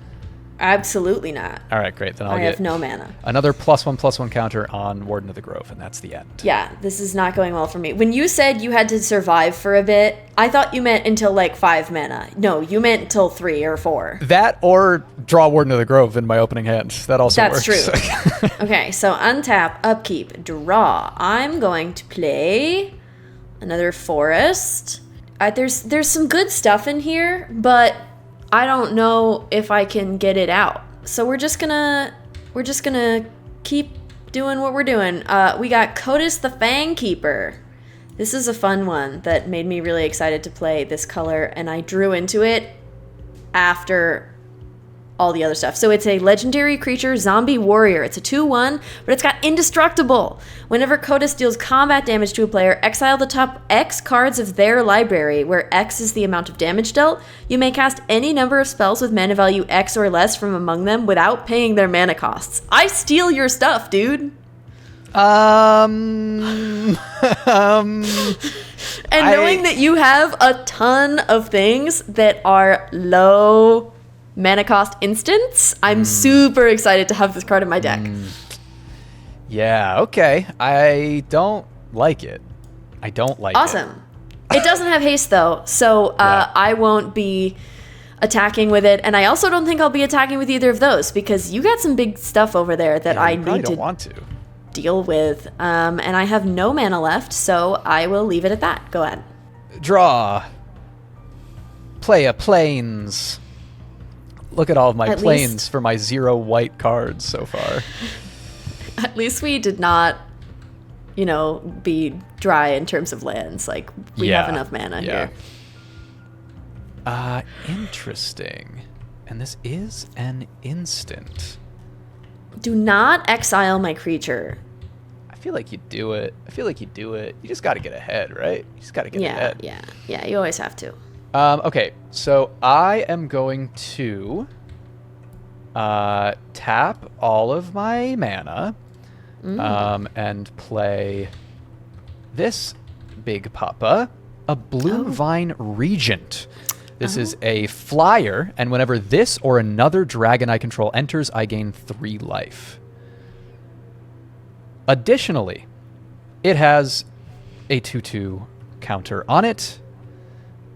[SPEAKER 2] Absolutely not.
[SPEAKER 1] All right, great. Then I
[SPEAKER 2] have no mana.
[SPEAKER 1] Another +1/+1 counter on Warden of the Grove, and that's the end.
[SPEAKER 2] Yeah, this is not going well for me. When you said you had to survive for a bit, I thought you meant until like 5 mana. No, you meant until 3 or 4.
[SPEAKER 1] That or draw Warden of the Grove in my opening hand. That also works.
[SPEAKER 2] That's true. Okay, so untap, upkeep, draw. I'm going to play another forest. There's some good stuff in here, but I don't know if I can get it out. So we're just gonna keep doing what we're doing. We got Koeller the Fangkeeper. This is a fun one that made me really excited to play this color, and I drew into it after all the other stuff. So it's a legendary creature, zombie warrior. It's a 2/1, but it's got indestructible. Whenever Koeller deals combat damage to a player, exile the top X cards of their library, where X is the amount of damage dealt. You may cast any number of spells with mana value X or less from among them without paying their mana costs. I steal your stuff, dude. And knowing that you have a ton of things that are low mana cost instants, I'm super excited to have this card in my deck.
[SPEAKER 1] Yeah, okay. I don't like it.
[SPEAKER 2] Awesome. It doesn't have haste, though, so I won't be attacking with it, and I also don't think I'll be attacking with either of those, because you got some big stuff over there that I need to deal with, and I have no mana left, so I will leave it at that. Go ahead.
[SPEAKER 1] Draw. Play a plains. Look at all of my plains for my 0 white cards so far.
[SPEAKER 2] At least we did not, be dry in terms of lands. Like, we have enough mana here.
[SPEAKER 1] Interesting. And this is an instant.
[SPEAKER 2] Do not exile my creature.
[SPEAKER 1] I feel like you do it. You just got to get ahead, right? You just got to get ahead.
[SPEAKER 2] Yeah, you always have to.
[SPEAKER 1] Okay, so I am going to tap all of my mana and play this big papa, a Blue Vine Regent. This is a flyer, and whenever this or another dragon I control enters, I gain 3 life. Additionally, it has a 2/2 counter on it.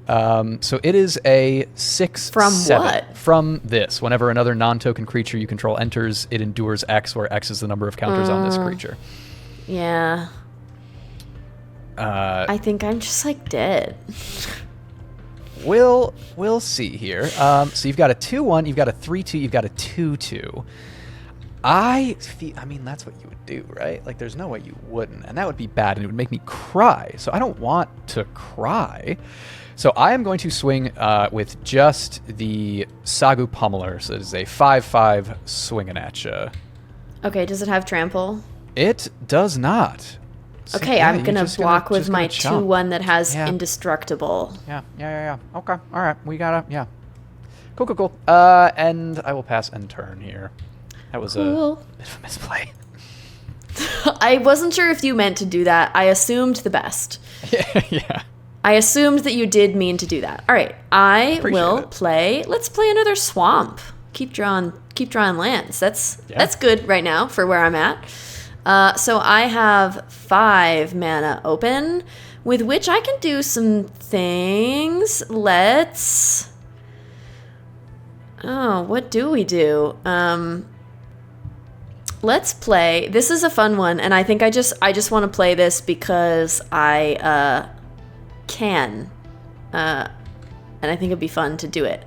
[SPEAKER 1] So it is a 6/7.
[SPEAKER 2] From what?
[SPEAKER 1] From this. Whenever another non-token creature you control enters, it endures X, where X is the number of counters on this creature.
[SPEAKER 2] Yeah. I think I'm just like dead.
[SPEAKER 1] We'll see here. So you've got a 2-1, you've got a 3-2, you've got a 2-2. I mean, that's what you would do, right? Like, there's no way you wouldn't, and that would be bad, and it would make me cry. So I don't want to cry. So I am going to swing with just the Sagu Pummeler. So it is a 5/5 swinging at you.
[SPEAKER 2] Okay, does it have trample?
[SPEAKER 1] It does not. So,
[SPEAKER 2] Okay,
[SPEAKER 1] yeah,
[SPEAKER 2] I'm gonna block with my
[SPEAKER 1] chomp.
[SPEAKER 2] 2/1 that has indestructible.
[SPEAKER 1] Yeah. Okay, all right, we gotta, Cool. And I will pass end turn here. That was a bit of a misplay.
[SPEAKER 2] I wasn't sure if you meant to do that. I assumed the best.
[SPEAKER 1] Yeah.
[SPEAKER 2] I assumed that you did mean to do that. All right, let's play another swamp. Keep drawing lands. That's good right now for where I'm at. So I have 5 mana open, with which I can do some things. What do we do? Let's play. This is a fun one, and I think I just want to play this because I can, and I think it'd be fun to do it.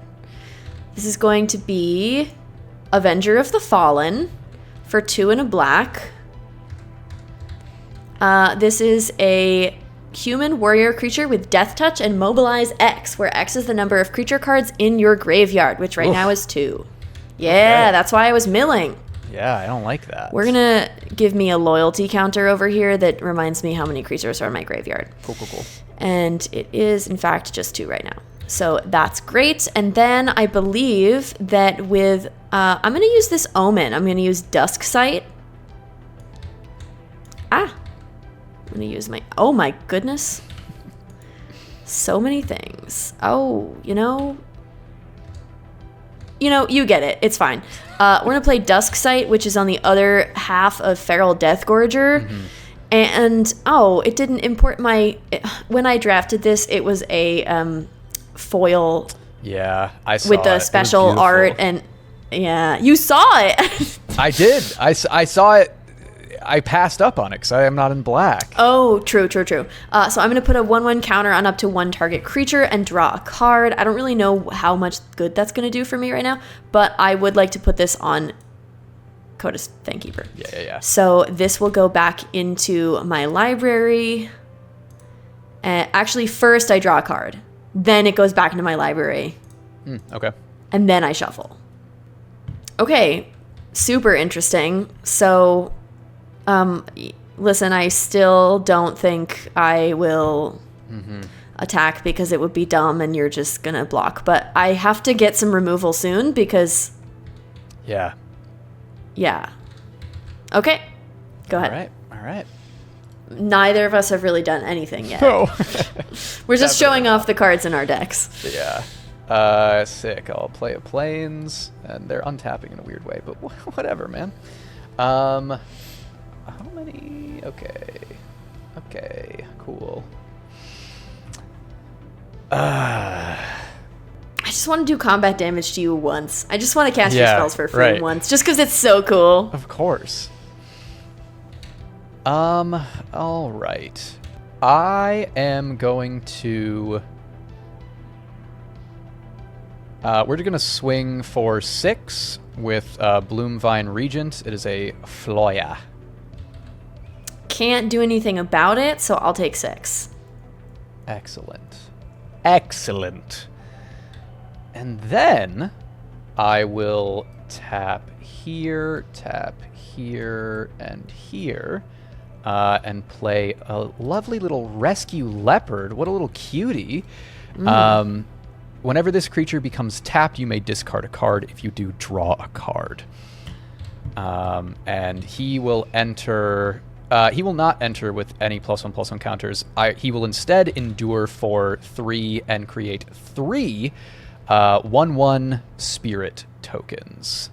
[SPEAKER 2] This is going to be Avenger of the Fallen for 2 and a black. This is a human warrior creature with Death Touch and Mobilize X, where X is the number of creature cards in your graveyard, which right now is 2. Yeah, that's why I was milling.
[SPEAKER 1] Yeah, I don't like that.
[SPEAKER 2] We're going to give me a loyalty counter over here that reminds me how many creatures are in my graveyard.
[SPEAKER 1] Cool.
[SPEAKER 2] And it is, in fact, just 2 right now. So that's great. And then I believe that with... I'm going to use this Omen. I'm going to use Dusk Sight. I'm going to use my... Oh, my goodness. So many things. Oh, you get it. It's fine. We're going to play Dusk Sight, which is on the other half of Feral Deathgorger. Mm-hmm. And, it didn't import my... When I drafted this, it was a foil...
[SPEAKER 1] Yeah, I saw it.
[SPEAKER 2] With the special art, and... Yeah, you saw it!
[SPEAKER 1] I did. I saw it. I passed up on it because I am not in black.
[SPEAKER 2] Oh, true. So I'm going to put a 1/1 counter on up to 1 target creature and draw a card. I don't really know how much good that's going to do for me right now, but I would like to put this on Coda's Fangkeeper.
[SPEAKER 1] Yeah.
[SPEAKER 2] So this will go back into my library. Actually, first I draw a card. Then it goes back into my library.
[SPEAKER 1] Okay.
[SPEAKER 2] And then I shuffle. Okay, super interesting. So... listen, I still don't think I will attack because it would be dumb and you're just gonna block. But I have to get some removal soon because...
[SPEAKER 1] Yeah.
[SPEAKER 2] Okay, go ahead.
[SPEAKER 1] All right.
[SPEAKER 2] Neither of us have really done anything yet.
[SPEAKER 1] No.
[SPEAKER 2] We're just showing off the cards in our decks.
[SPEAKER 1] Yeah. Sick. I'll play a Plains, and they're untapping in a weird way, but whatever, man. How many? Okay, cool.
[SPEAKER 2] I just want to do combat damage to you once. I just want to cast your spells for free once, just because it's so cool.
[SPEAKER 1] Of course. All right. I am going to... we're going to swing for 6 with Bloomvine Regent. It is a Floya.
[SPEAKER 2] Can't do anything about it, so I'll take 6.
[SPEAKER 1] Excellent. And then I will tap here, and here, and play a lovely little Rescue Leopard. What a little cutie. Whenever this creature becomes tapped, you may discard a card. If you do, draw a card. And he will enter... he will not enter with any +1/+1 counters. He will instead endure for 3 and create 3 1/1 spirit tokens.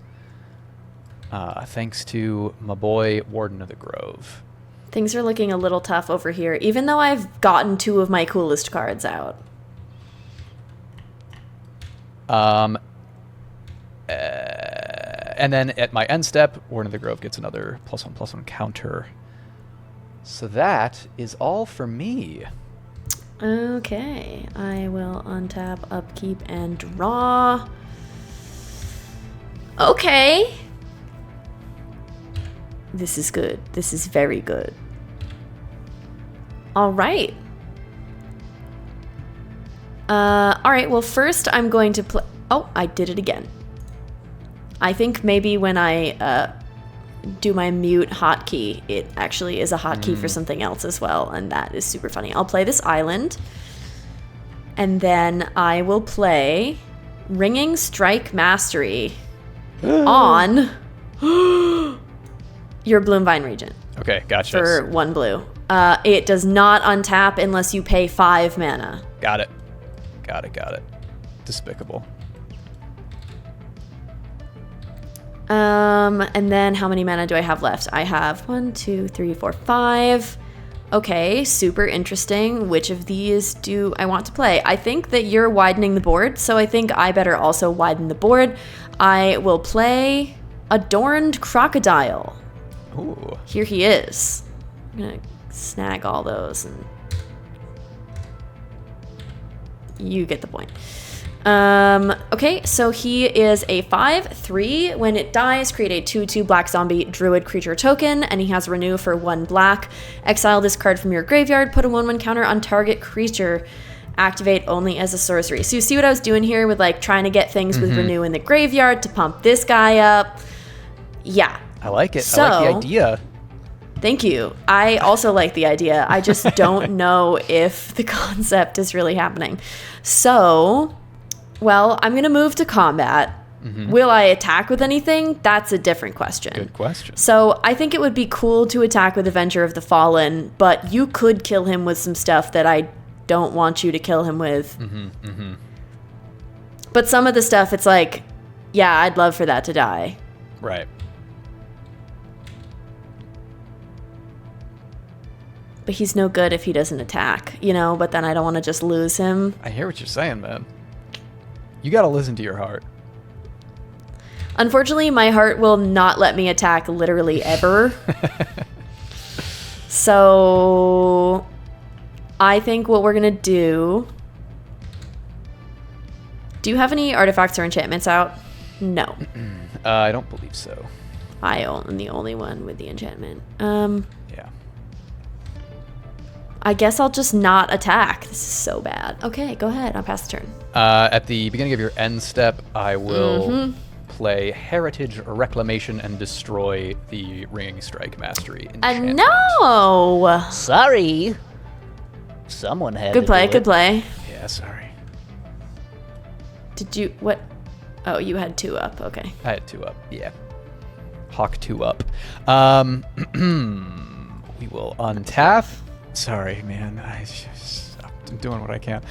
[SPEAKER 1] Thanks to my boy Warden of the Grove.
[SPEAKER 2] Things are looking a little tough over here, even though I've gotten 2 of my coolest cards out.
[SPEAKER 1] And then at my end step, Warden of the Grove gets another +1/+1 counter. So that is all for me.
[SPEAKER 2] Okay, I will untap, upkeep, and draw. Okay. This is good. This is very good. All right. All right, well, first I'm going to play... Oh, I did it again. I think maybe when I do my mute hotkey, it actually is a hotkey for something else as well, and that is super funny. I'll play this island, and then I will play Ringing Strike Mastery on your Bloom Vine Regent.
[SPEAKER 1] Okay, gotcha.
[SPEAKER 2] For 1 blue. It does not untap unless you pay 5 mana.
[SPEAKER 1] Got it. Got it. Despicable.
[SPEAKER 2] And then how many mana do I have left? I have 1, 2, 3, 4, 5. Okay, super interesting. Which of these do I want to play? I think that you're widening the board, so I think I better also widen the board. I will play Adorned Crocodile.
[SPEAKER 1] Ooh.
[SPEAKER 2] Here he is. I'm gonna snag all those, and you get the point. Okay, so he is a 5/3. When it dies, create a 2/2 black zombie druid creature token, and he has renew for 1 black. Exile this card from your graveyard, put a 1/1 counter on target creature. Activate only as a sorcery. So you see what I was doing here with like trying to get things with renew in the graveyard to pump this guy up. Yeah.
[SPEAKER 1] I like it.
[SPEAKER 2] So,
[SPEAKER 1] I like the idea.
[SPEAKER 2] Thank you. I also like the idea. I just don't know if the concept is really happening. So, well, I'm going to move to combat. Will I attack with anything? That's a different question.
[SPEAKER 1] Good question.
[SPEAKER 2] So I think it would be cool to attack with Avenger of the Fallen, but you could kill him with some stuff that I don't want you to kill him with. But some of the stuff, it's like, yeah, I'd love for that to die.
[SPEAKER 1] Right.
[SPEAKER 2] But he's no good if he doesn't attack, you know? But then I don't want to just lose him.
[SPEAKER 1] I hear what you're saying, man. You gotta listen to your heart.
[SPEAKER 2] Unfortunately, my heart will not let me attack literally ever. So I think what we're gonna do... Do you have any artifacts or enchantments out? No.
[SPEAKER 1] I don't believe so.
[SPEAKER 2] I am the only one with the enchantment.
[SPEAKER 1] Yeah.
[SPEAKER 2] I guess I'll just not attack. This is so bad. Okay, go ahead. I'll pass the turn.
[SPEAKER 1] At the beginning of your end step, I will play Heritage Reclamation and destroy the Ringing Strike Mastery enchantment.
[SPEAKER 2] No!
[SPEAKER 3] Sorry. Someone had
[SPEAKER 2] Good
[SPEAKER 3] to
[SPEAKER 2] play,
[SPEAKER 3] do
[SPEAKER 2] good
[SPEAKER 3] it.
[SPEAKER 2] play.
[SPEAKER 1] Yeah, sorry.
[SPEAKER 2] Did you... What? Oh, you had 2 up. Okay.
[SPEAKER 1] I had 2 up, yeah. Hawk 2 up. We will untap. Sorry, man. I'm doing what I can.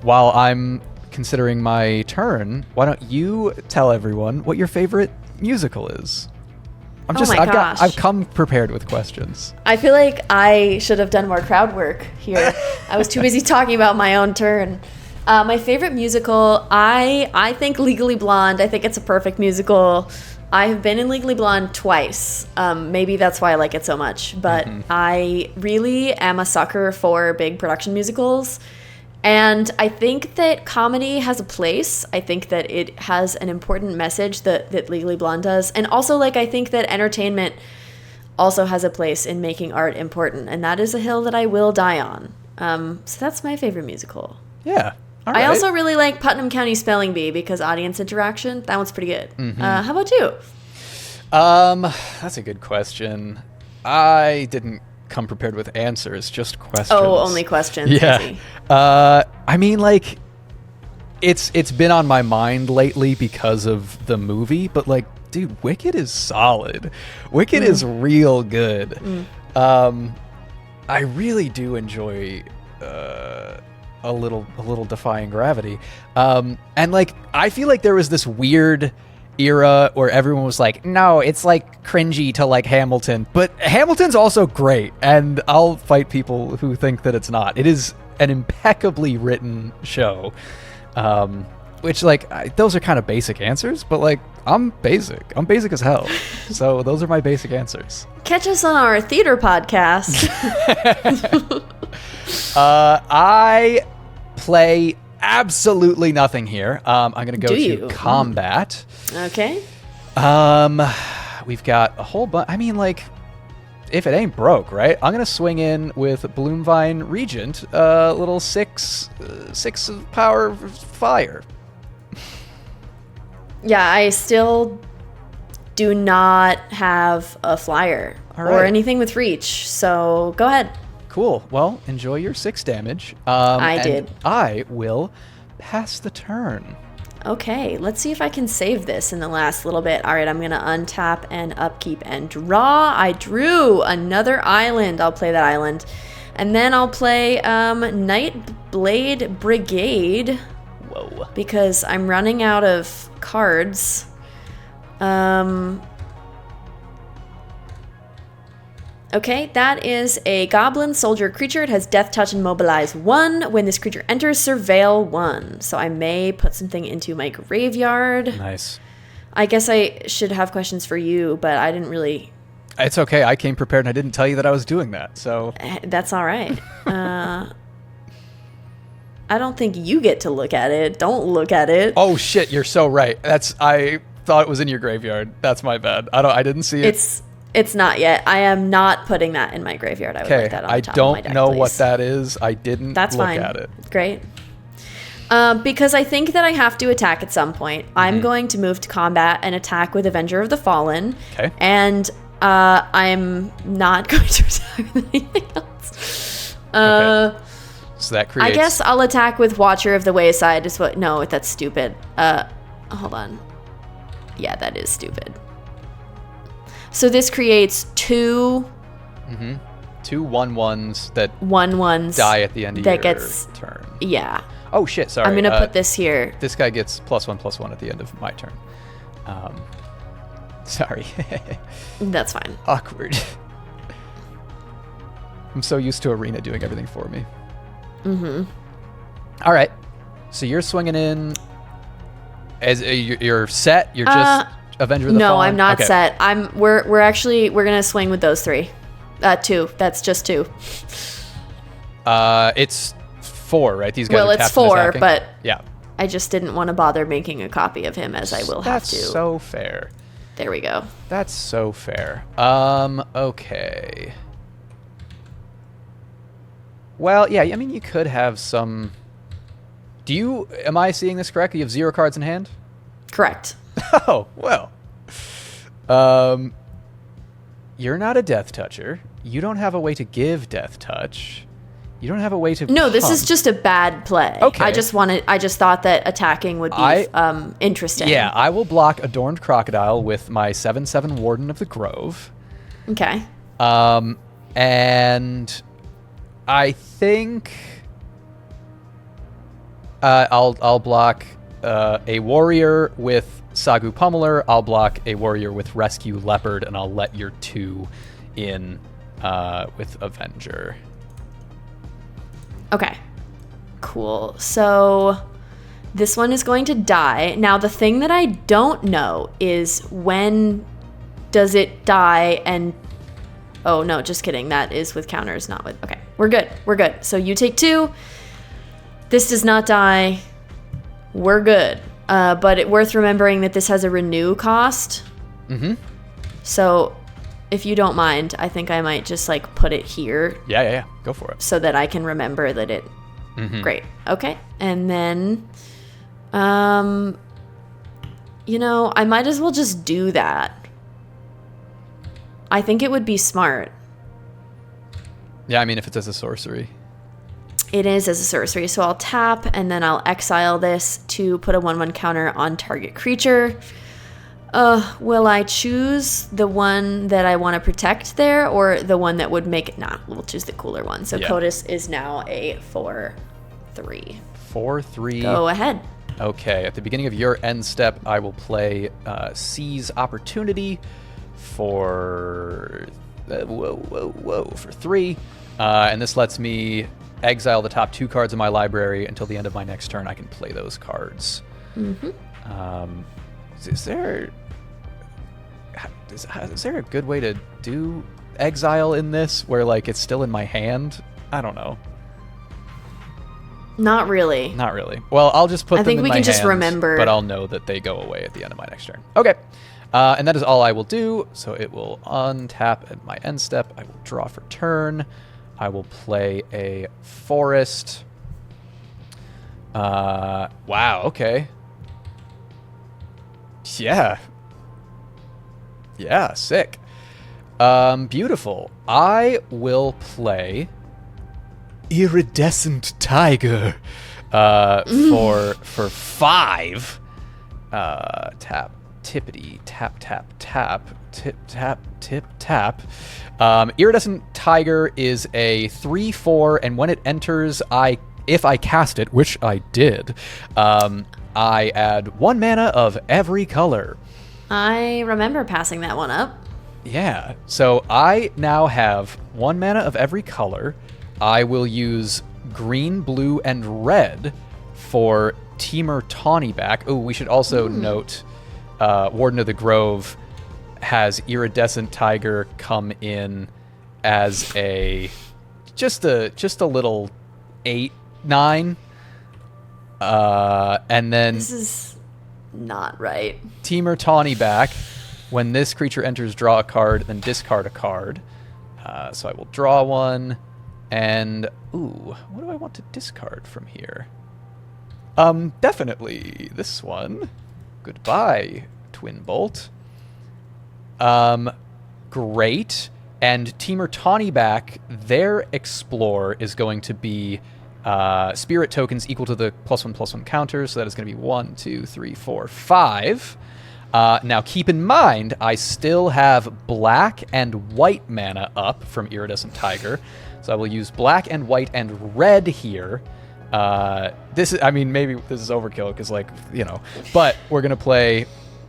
[SPEAKER 1] While I'm considering my turn, why don't you tell everyone what your favorite musical is? I've come prepared with questions.
[SPEAKER 2] I feel like I should have done more crowd work here. I was too busy talking about my own turn. My favorite musical, I think Legally Blonde. I think it's a perfect musical. I have been in Legally Blonde twice. Maybe that's why I like it so much. But I really am a sucker for big production musicals. And I think that comedy has a place. I think that it has an important message that Legally Blonde does. And also, like, I think that entertainment also has a place in making art important. And that is a hill that I will die on. So that's my favorite musical.
[SPEAKER 1] Yeah. All right.
[SPEAKER 2] I also really like Putnam County Spelling Bee because audience interaction, that one's pretty good. How about you?
[SPEAKER 1] That's a good question. I didn't come prepared with answers, just questions.
[SPEAKER 2] Oh, only questions.
[SPEAKER 1] Yeah. I mean, like, it's been on my mind lately because of the movie, but like, dude, Wicked is solid. Wicked is real good. I really do enjoy a little Defying Gravity. And like, I feel like there was this weird era where everyone was like, no, it's like cringy to like Hamilton, but Hamilton's also great, and I'll fight people who think that it's not. It is an impeccably written show. Which, like, those are kind of basic answers, but, like, I'm basic. I'm basic as hell. So those are my basic answers.
[SPEAKER 2] Catch us on our theater podcast.
[SPEAKER 1] I play absolutely nothing here. I'm going to go to combat.
[SPEAKER 2] Okay.
[SPEAKER 1] We've got a whole bunch. I mean, like, if it ain't broke, right? I'm going to swing in with Bloomvine Regent, little 6 power fire.
[SPEAKER 2] Yeah, I still do not have a flyer or anything with reach, so go ahead.
[SPEAKER 1] Cool. Well, enjoy your 6 damage.
[SPEAKER 2] I did.
[SPEAKER 1] I will pass the turn.
[SPEAKER 2] Okay, let's see if I can save this in the last little bit. All right, I'm going to untap and upkeep and draw. I drew another island. I'll play that island. And then I'll play Nightblade Brigade.
[SPEAKER 3] Whoa.
[SPEAKER 2] Because I'm running out of cards. Okay, that is a goblin soldier creature. It has death touch and mobilize 1. When this creature enters, surveil 1. So I may put something into my graveyard.
[SPEAKER 1] Nice.
[SPEAKER 2] I guess I should have questions for you, but I didn't really...
[SPEAKER 1] It's okay. I came prepared and I didn't tell you that I was doing that, so...
[SPEAKER 2] That's all right. I don't think you get to look at it. Don't look at it.
[SPEAKER 1] Oh, shit. You're so right. I thought it was in your graveyard. That's my bad. I didn't see it.
[SPEAKER 2] It's not yet. I am not putting that in my graveyard. I would like that on the top of my deck,
[SPEAKER 1] I don't know
[SPEAKER 2] please.
[SPEAKER 1] what that is. I didn't look at it.
[SPEAKER 2] Great. Because I think that I have to attack at some point. I'm going to move to combat and attack with Avenger of the Fallen.
[SPEAKER 1] Okay.
[SPEAKER 2] And I'm not going to attack with anything else.
[SPEAKER 1] Okay. So that creates...
[SPEAKER 2] I guess I'll attack with Watcher of the Wayside. No, that's stupid. Hold on. Yeah, that is stupid. So this creates 2...
[SPEAKER 1] 2 1/1s that...
[SPEAKER 2] 1/1s.
[SPEAKER 1] Die at the end of your turn.
[SPEAKER 2] Yeah.
[SPEAKER 1] Oh, shit, sorry.
[SPEAKER 2] I'm going to put this here.
[SPEAKER 1] This guy gets +1/+1 at the end of my turn. Sorry.
[SPEAKER 2] That's fine.
[SPEAKER 1] Awkward. I'm so used to Arena doing everything for me. All right. So you're swinging in... As you're set? You're just... Avenger of the Fallen?
[SPEAKER 2] No, I'm not set. We're gonna swing with those 3. 2. That's just 2.
[SPEAKER 1] It's 4, right? These guys
[SPEAKER 2] well,
[SPEAKER 1] are
[SPEAKER 2] it's
[SPEAKER 1] tapped and
[SPEAKER 2] 4,
[SPEAKER 1] attacking?
[SPEAKER 2] but
[SPEAKER 1] yeah.
[SPEAKER 2] I just didn't want to bother making a copy of him, as I will have to.
[SPEAKER 1] That's so fair.
[SPEAKER 2] There we go.
[SPEAKER 1] That's so fair. Okay. Well, yeah, I mean, you could have some... Am I seeing this correctly? You have 0 cards in hand?
[SPEAKER 2] Correct.
[SPEAKER 1] Oh, well. You're not a Death Toucher. You don't have a way to give Death Touch. You don't have a way to...
[SPEAKER 2] No, this is just a bad play.
[SPEAKER 1] Okay.
[SPEAKER 2] I just thought that attacking would be interesting.
[SPEAKER 1] Yeah, I will block Adorned Crocodile with my 7/7 Warden of the Grove.
[SPEAKER 2] Okay.
[SPEAKER 1] And I think I'll block a warrior with Sagu Pummeler. I'll block a warrior with Rescue Leopard, and I'll let your 2 in with Avenger.
[SPEAKER 2] Okay. Cool. So this one is going to die. Now, the thing that I don't know is when does it die and... Oh, no, just kidding. That is with counters, not with... Okay, we're good. We're good. So you take 2. This does not die. We're good. But it's worth remembering that this has a renew cost. So if you don't mind, I think I might just like put it here.
[SPEAKER 1] Yeah. Go for it.
[SPEAKER 2] So that I can remember that it... Great. Okay. And then, you know, I might as well just do that. I think it would be smart.
[SPEAKER 1] Yeah, I mean, if it's as a sorcery.
[SPEAKER 2] It is as a sorcery, so I'll tap, and then I'll exile this to put a 1/1 counter on target creature. Will I choose the one that I want to protect there, or the one that would make it? Nah, we'll choose the cooler one. So yeah. Koeller is now a 4/3.
[SPEAKER 1] 4/3.
[SPEAKER 2] Go ahead.
[SPEAKER 1] Okay, at the beginning of your end step, I will play Seize Opportunity for... for 3. And this lets me exile the top 2 cards of my library until the end of my next turn. I can play those cards. Is there a good way to do exile in this where like it's still in my hand? I don't know.
[SPEAKER 2] Not really.
[SPEAKER 1] Not really. Well, I'll just put them in my hand. I think we can just
[SPEAKER 2] remember.
[SPEAKER 1] But I'll know that they go away at the end of my next turn. Okay. And that is all I will do. So it will untap at my end step. I will draw for turn. I will play a forest. Wow, okay. Yeah. Yeah, sick. Beautiful. I will play Iridescent Tiger for 5. Tap, tippity, tap, tap, tap, tip, tap, tip, tap. Iridescent Tiger is a 3/4, and when it enters, if I cast it, which I did, I add 1 mana of every color.
[SPEAKER 2] I remember passing that one up.
[SPEAKER 1] Yeah, so I now have 1 mana of every color. I will use green, blue, and red for Temur Tawny back. Oh, we should also note Warden of the Grove has Iridescent Tiger come in as just a little 8/9. And then
[SPEAKER 2] this is not right.
[SPEAKER 1] Temur Tawny back. When this creature enters, draw a card, then discard a card. So I will draw one. And, ooh, what do I want to discard from here? Definitely this one. Goodbye, Twin Bolt. Great. And Temur Tawny back, their Explore is going to be spirit tokens equal to the +1/+1 counter. So that is going to be 1, 2, 3, 4, 5. Now, keep in mind, I still have black and white mana up from Iridescent Tiger. So I will use black and white and red here. Maybe this is overkill because, but we're going to play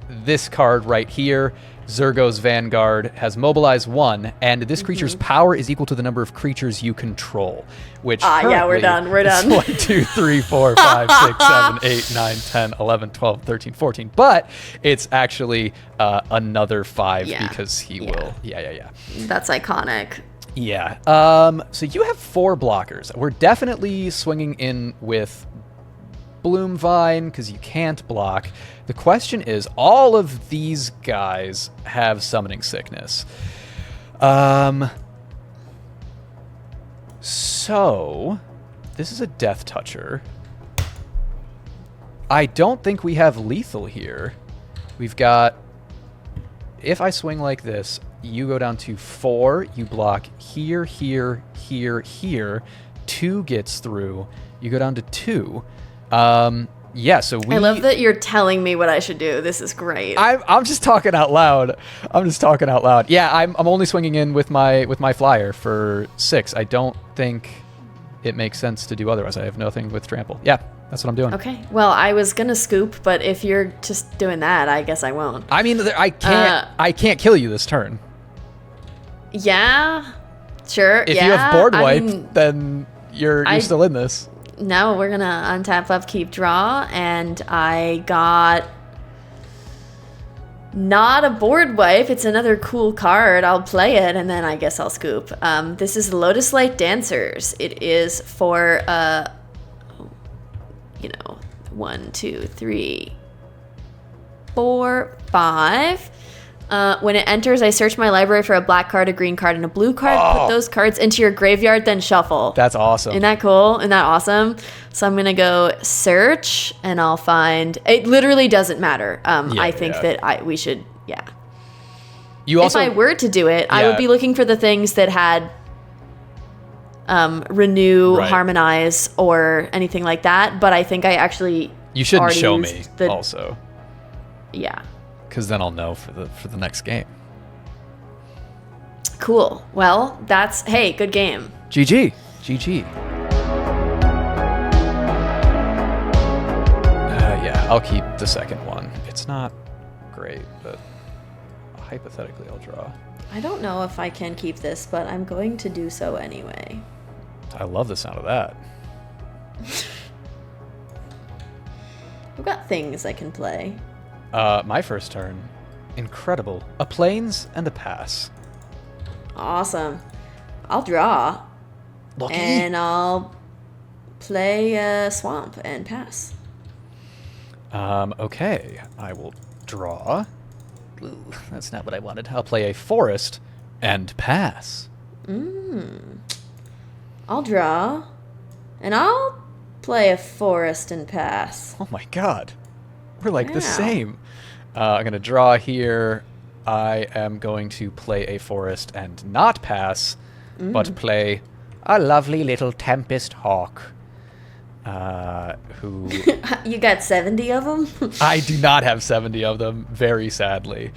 [SPEAKER 1] this card right here. Zergo's Vanguard has Mobilize 1, and this creature's power is equal to the number of creatures you control, which
[SPEAKER 2] yeah, we're done.
[SPEAKER 1] is 1, 2, 3, 4, 5, 6, 7, 8, 9, 10, 11, 12, 13, 14. But it's actually another 5 because he will. Yeah.
[SPEAKER 2] That's iconic.
[SPEAKER 1] Yeah. So you have 4 blockers. We're definitely swinging in with Bloomvine because you can't block. The question is, all of these guys have Summoning Sickness. So this is a Death Toucher. I don't think we have lethal here. We've got, if I swing like this, you go down to 4, you block here, here, here, here. 2 gets through. You go down to 2. Yeah, so I
[SPEAKER 2] love that you're telling me what I should do. This is great.
[SPEAKER 1] I'm just talking out loud. Yeah, I'm only swinging in with my flyer for 6. I don't think it makes sense to do otherwise. I have nothing with trample. Yeah, that's what I'm doing.
[SPEAKER 2] Okay. Well, I was gonna scoop, but if you're just doing that, I guess I won't.
[SPEAKER 1] I mean, I can't kill you this turn.
[SPEAKER 2] Yeah, sure.
[SPEAKER 1] If you have board wipe, then you're still in this.
[SPEAKER 2] No, we're gonna untap, upkeep, draw, and I got not a board wipe. It's another cool card. I'll play it, and then I guess I'll scoop. This is Lotus Light Dancers. It is for 1, 2, 3, 4, 5. When it enters, I search my library for a black card, a green card, and a blue card. Put those cards into your graveyard, then shuffle.
[SPEAKER 1] That's awesome.
[SPEAKER 2] Isn't that cool? Isn't that awesome? So I'm going to go search, and I'll find... It literally doesn't matter. I think that we should... Yeah. If I were to do it, I would be looking for the things that had renew, harmonize, or anything like that. But I think I actually...
[SPEAKER 1] You shouldn't show me also.
[SPEAKER 2] Yeah.
[SPEAKER 1] Because then I'll know for the next game.
[SPEAKER 2] Cool. Well, hey, good game.
[SPEAKER 1] GG. Yeah, I'll keep the second one. It's not great, but hypothetically I'll draw.
[SPEAKER 2] I don't know if I can keep this, but I'm going to do so anyway.
[SPEAKER 1] I love the sound of that.
[SPEAKER 2] I've got things I can play.
[SPEAKER 1] My first turn. Incredible. A plains and a pass.
[SPEAKER 2] Awesome. I'll draw.
[SPEAKER 1] Lucky.
[SPEAKER 2] And I'll play a swamp and pass.
[SPEAKER 1] Okay. I will draw. Ooh, that's not what I wanted. I'll play a forest and pass.
[SPEAKER 2] I'll draw. And I'll play a forest and pass.
[SPEAKER 1] Oh my god. We're like the
[SPEAKER 2] Wow.
[SPEAKER 1] same. I'm going to draw here. I am going to play a forest and not pass, but play a lovely little Tempest Hawk. Who
[SPEAKER 2] You got 70 of them?
[SPEAKER 1] I do not have 70 of them, very sadly.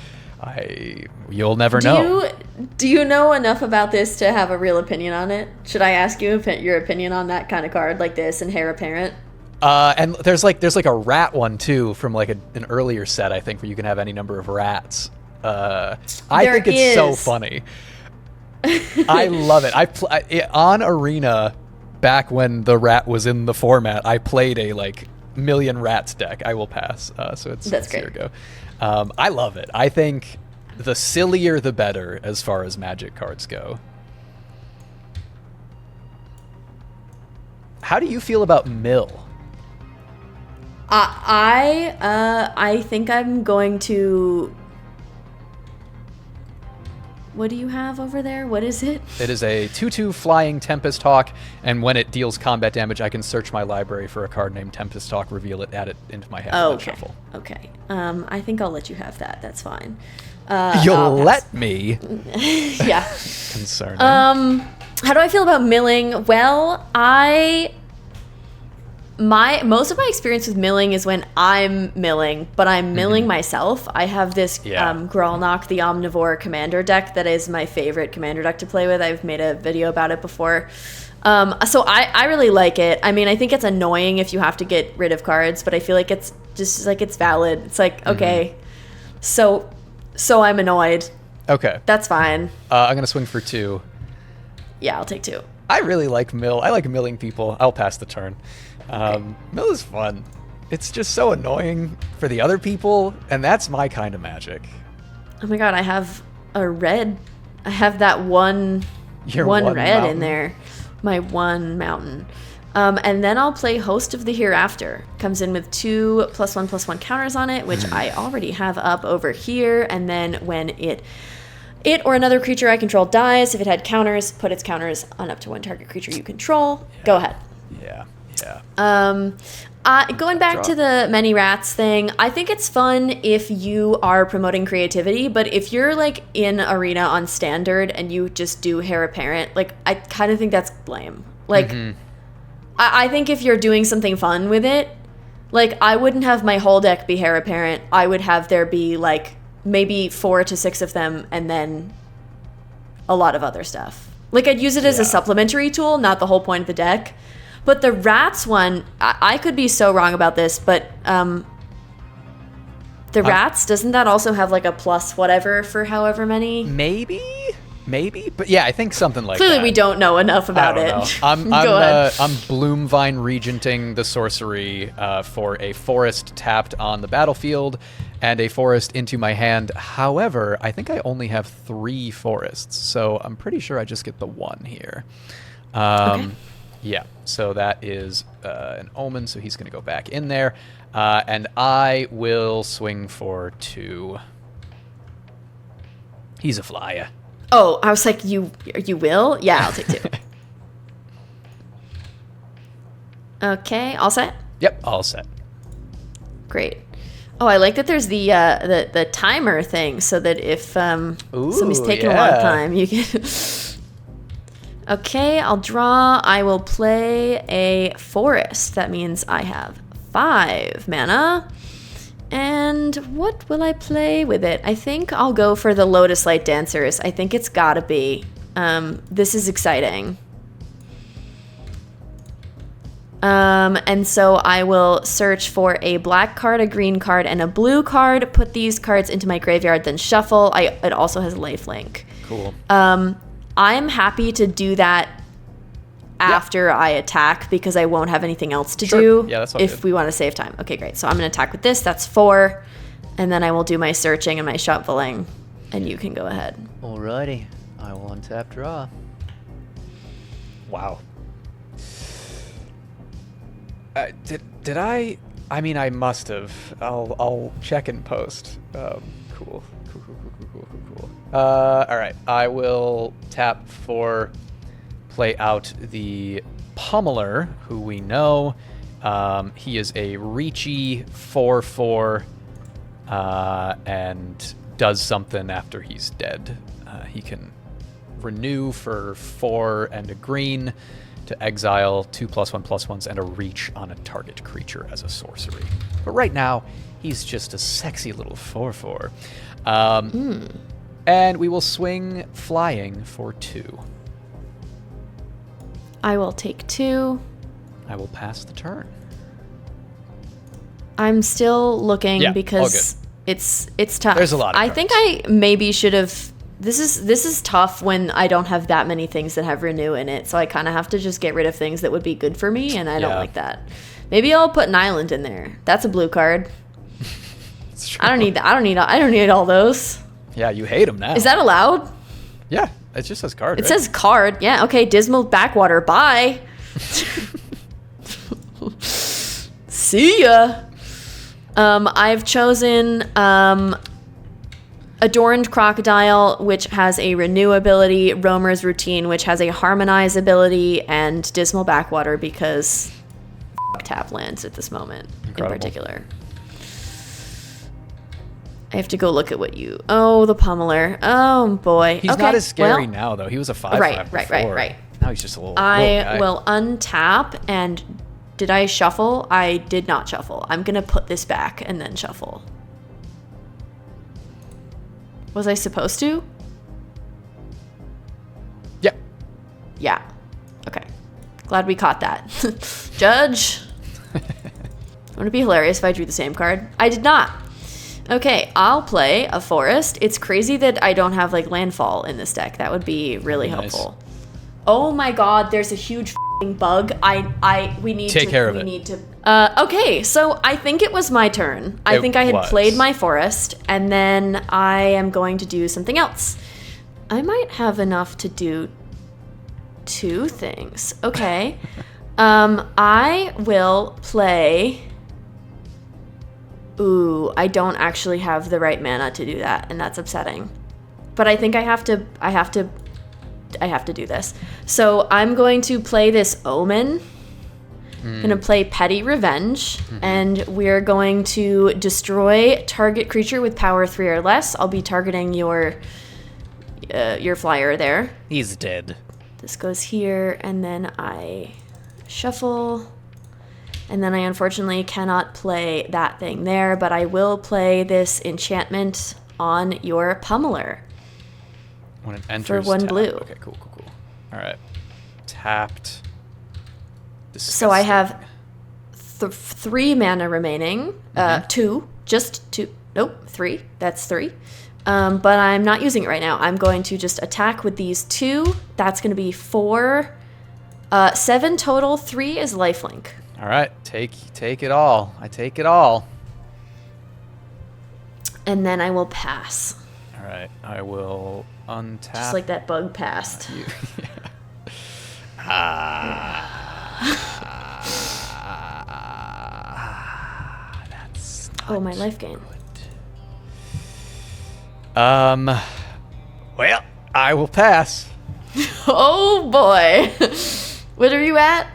[SPEAKER 1] You'll never know.
[SPEAKER 2] Do you know enough about this to have a real opinion on it? Should I ask you your opinion on that kind of card like this and Heir Apparent?
[SPEAKER 1] And there's like a rat one too from like an earlier set, I think, where you can have any number of rats. I think it's so funny. I love it. On Arena, back when the rat was in the format, I played a like million rats deck. I will pass. That's
[SPEAKER 2] great.
[SPEAKER 1] Here we go. I love it. I think the sillier the better as far as Magic cards go. How do you feel about Mill?
[SPEAKER 2] I think I'm going to... What do you have over there? What is it?
[SPEAKER 1] It is a 2/2 flying Tempest Hawk, and when it deals combat damage, I can search my library for a card named Tempest Hawk, reveal it, add it into my hand, and then shuffle.
[SPEAKER 2] Okay. I think I'll let you have that. That's fine.
[SPEAKER 1] You'll let me?
[SPEAKER 2] Yeah.
[SPEAKER 1] Concerning.
[SPEAKER 2] How do I feel about milling? Well, most of my experience with milling is when I'm milling, but I'm milling myself. I have this Grolnok the Omnivore Commander deck that is my favorite Commander deck to play with. I've made a video about it before. So I really like it. I mean, I think it's annoying if you have to get rid of cards, but I feel like it's just like it's valid. It's like, okay, so I'm annoyed.
[SPEAKER 1] Okay.
[SPEAKER 2] That's fine.
[SPEAKER 1] I'm going to swing for 2.
[SPEAKER 2] Yeah, I'll take 2.
[SPEAKER 1] I really like Mill. I like milling people. I'll pass the turn. Mill is fun. It's just so annoying for the other people, and that's my kind of Magic.
[SPEAKER 2] Oh my god, I have a red. I have that one red
[SPEAKER 1] mountain.
[SPEAKER 2] in there. My one mountain. And then I'll play Host of the Hereafter. Comes in with 2 +1/+1 counters on it, which I already have up over here. And then when it or another creature I control dies, if it had counters, put its counters on up to one target creature you control.
[SPEAKER 1] Yeah.
[SPEAKER 2] Go ahead.
[SPEAKER 1] Yeah.
[SPEAKER 2] Going back to the many rats thing, I think it's fun if you are promoting creativity, but if you're like in Arena on Standard and you just do Heir Apparent, like I kind of think that's lame. Like, I think if you're doing something fun with it, like I wouldn't have my whole deck be Heir Apparent. I would have there be like maybe 4 to 6 of them and then a lot of other stuff. Like I'd use it as a supplementary tool, not the whole point of the deck. But the rats one, I could be so wrong about this, but the rats, doesn't that also have like a plus whatever for however many?
[SPEAKER 1] Maybe, but yeah, I think something like
[SPEAKER 2] Clearly
[SPEAKER 1] that.
[SPEAKER 2] we don't know enough about it.
[SPEAKER 1] I'm
[SPEAKER 2] Go ahead.
[SPEAKER 1] I'm Bloomvine Regenting the sorcery for a forest tapped on the battlefield and a forest into my hand. However, I think I only have 3 forests, so I'm pretty sure I just get the 1 here.
[SPEAKER 2] Okay.
[SPEAKER 1] Yeah, so that is an omen, so he's going to go back in there. And I will swing for 2. He's a flyer.
[SPEAKER 2] Oh, I was like, you will? Yeah, I'll take 2. Okay, all set?
[SPEAKER 1] Yep, all set.
[SPEAKER 2] Great. Oh, I like that there's the timer thing, so that if somebody's taking a long time, you can... Okay, I'll draw. I will play a forest. That means I have 5 mana. And what will I play with it? I think I'll go for the Lotus Light Dancers. I think it's gotta be. This is exciting. And so I will search for a black card, a green card, and a blue card. Put these cards into my graveyard, then shuffle. It also has lifelink.
[SPEAKER 1] Cool.
[SPEAKER 2] I'm happy to do that after I attack because I won't have anything else to
[SPEAKER 1] Sure.
[SPEAKER 2] do
[SPEAKER 1] Yeah, that's all
[SPEAKER 2] if
[SPEAKER 1] good.
[SPEAKER 2] we want to save time. Okay, great. So I'm going to attack with this. That's 4. And then I will do my searching and my shuffling. And you can go ahead.
[SPEAKER 3] Alrighty. I will untap draw.
[SPEAKER 1] Wow. Did I? I mean, I must have. I'll check in post. Cool. All right. I will tap for play out the Pummeler, who we know. He is a reachy 4/4, and does something after he's dead. He can renew for 4 and a green to exile 2 +1/+1s and a reach on a target creature as a sorcery. But right now, he's just a sexy little 4/4. And we will swing flying for 2.
[SPEAKER 2] I will take 2.
[SPEAKER 1] I will pass the turn.
[SPEAKER 2] I'm still looking
[SPEAKER 1] Yeah, all
[SPEAKER 2] because it's tough.
[SPEAKER 1] There's a lot of
[SPEAKER 2] I think
[SPEAKER 1] cards.
[SPEAKER 2] I maybe should have. This is tough when I don't have that many things that have renew in it, so I kind of have to just get rid of things that would be good for me, and I don't
[SPEAKER 1] Yeah.
[SPEAKER 2] like that. Maybe I'll put an island in there. That's a blue card.
[SPEAKER 1] It's true.
[SPEAKER 2] I don't need that. I don't need all those.
[SPEAKER 1] Yeah, you hate him now.
[SPEAKER 2] Is that allowed?
[SPEAKER 1] Yeah, it just says card.
[SPEAKER 2] It
[SPEAKER 1] right?
[SPEAKER 2] says card. Yeah. Okay. Dismal Backwater. Bye. See ya. I've chosen Adorned Crocodile, which has a renew ability, Roamer's Routine, which has a harmonize ability, and Dismal Backwater because tap lands at this moment
[SPEAKER 1] Incredible.
[SPEAKER 2] in particular. I have to go look at what you. Oh, the Pummeler. Oh boy.
[SPEAKER 1] He's
[SPEAKER 2] okay.
[SPEAKER 1] not as scary
[SPEAKER 2] well,
[SPEAKER 1] now, though. He was a 5/5
[SPEAKER 2] Right.
[SPEAKER 1] before. Now he's just a little.
[SPEAKER 2] I
[SPEAKER 1] guy.
[SPEAKER 2] will untap and. Did I shuffle? I did not shuffle. I'm gonna put this back and then shuffle. Was I supposed to?
[SPEAKER 1] Yeah.
[SPEAKER 2] Yeah. Okay. Glad we caught that. Judge. Wouldn't it be hilarious if I drew the same card? I did not. Okay, I'll play a forest. It's crazy that I don't have like landfall in this deck. That would be really
[SPEAKER 1] Nice.
[SPEAKER 2] helpful. Oh my god, there's a huge f***ing bug. We need
[SPEAKER 1] Take
[SPEAKER 2] to
[SPEAKER 1] care of
[SPEAKER 2] we
[SPEAKER 1] it.
[SPEAKER 2] need to okay, so I think it was my turn. I
[SPEAKER 1] It
[SPEAKER 2] think I had
[SPEAKER 1] was.
[SPEAKER 2] played my forest and then I am going to do something else. I might have enough to do 2 things. Okay. I will play. Ooh, I don't actually have the right mana to do that, and that's upsetting. But I think I have to do this. So I'm going to play this Omen. I'm going to play Petty Revenge, and we're going to destroy target creature with power 3 or less. I'll be targeting your flyer there.
[SPEAKER 3] He's dead.
[SPEAKER 2] This goes here, and then I shuffle. And then I unfortunately cannot play that thing there, but I will play this enchantment on your Pummeler.
[SPEAKER 1] When it enters.
[SPEAKER 2] 1
[SPEAKER 1] tap.
[SPEAKER 2] blue.
[SPEAKER 1] Okay, cool. All right. Tapped.
[SPEAKER 2] So I
[SPEAKER 1] Disgusting.
[SPEAKER 2] have 3 mana remaining. 2. Just 2. Nope, 3. That's 3. But I'm not using it right now. I'm going to just attack with these 2. That's going to be 4. 7 total. 3 is lifelink.
[SPEAKER 1] All right, take it all. I take it all.
[SPEAKER 2] And then I will pass.
[SPEAKER 1] All right, I will untap.
[SPEAKER 2] Just like that bug passed.
[SPEAKER 1] You. That's not
[SPEAKER 2] Oh, my life gain.
[SPEAKER 1] Well, I will pass.
[SPEAKER 2] Oh boy. What are you at?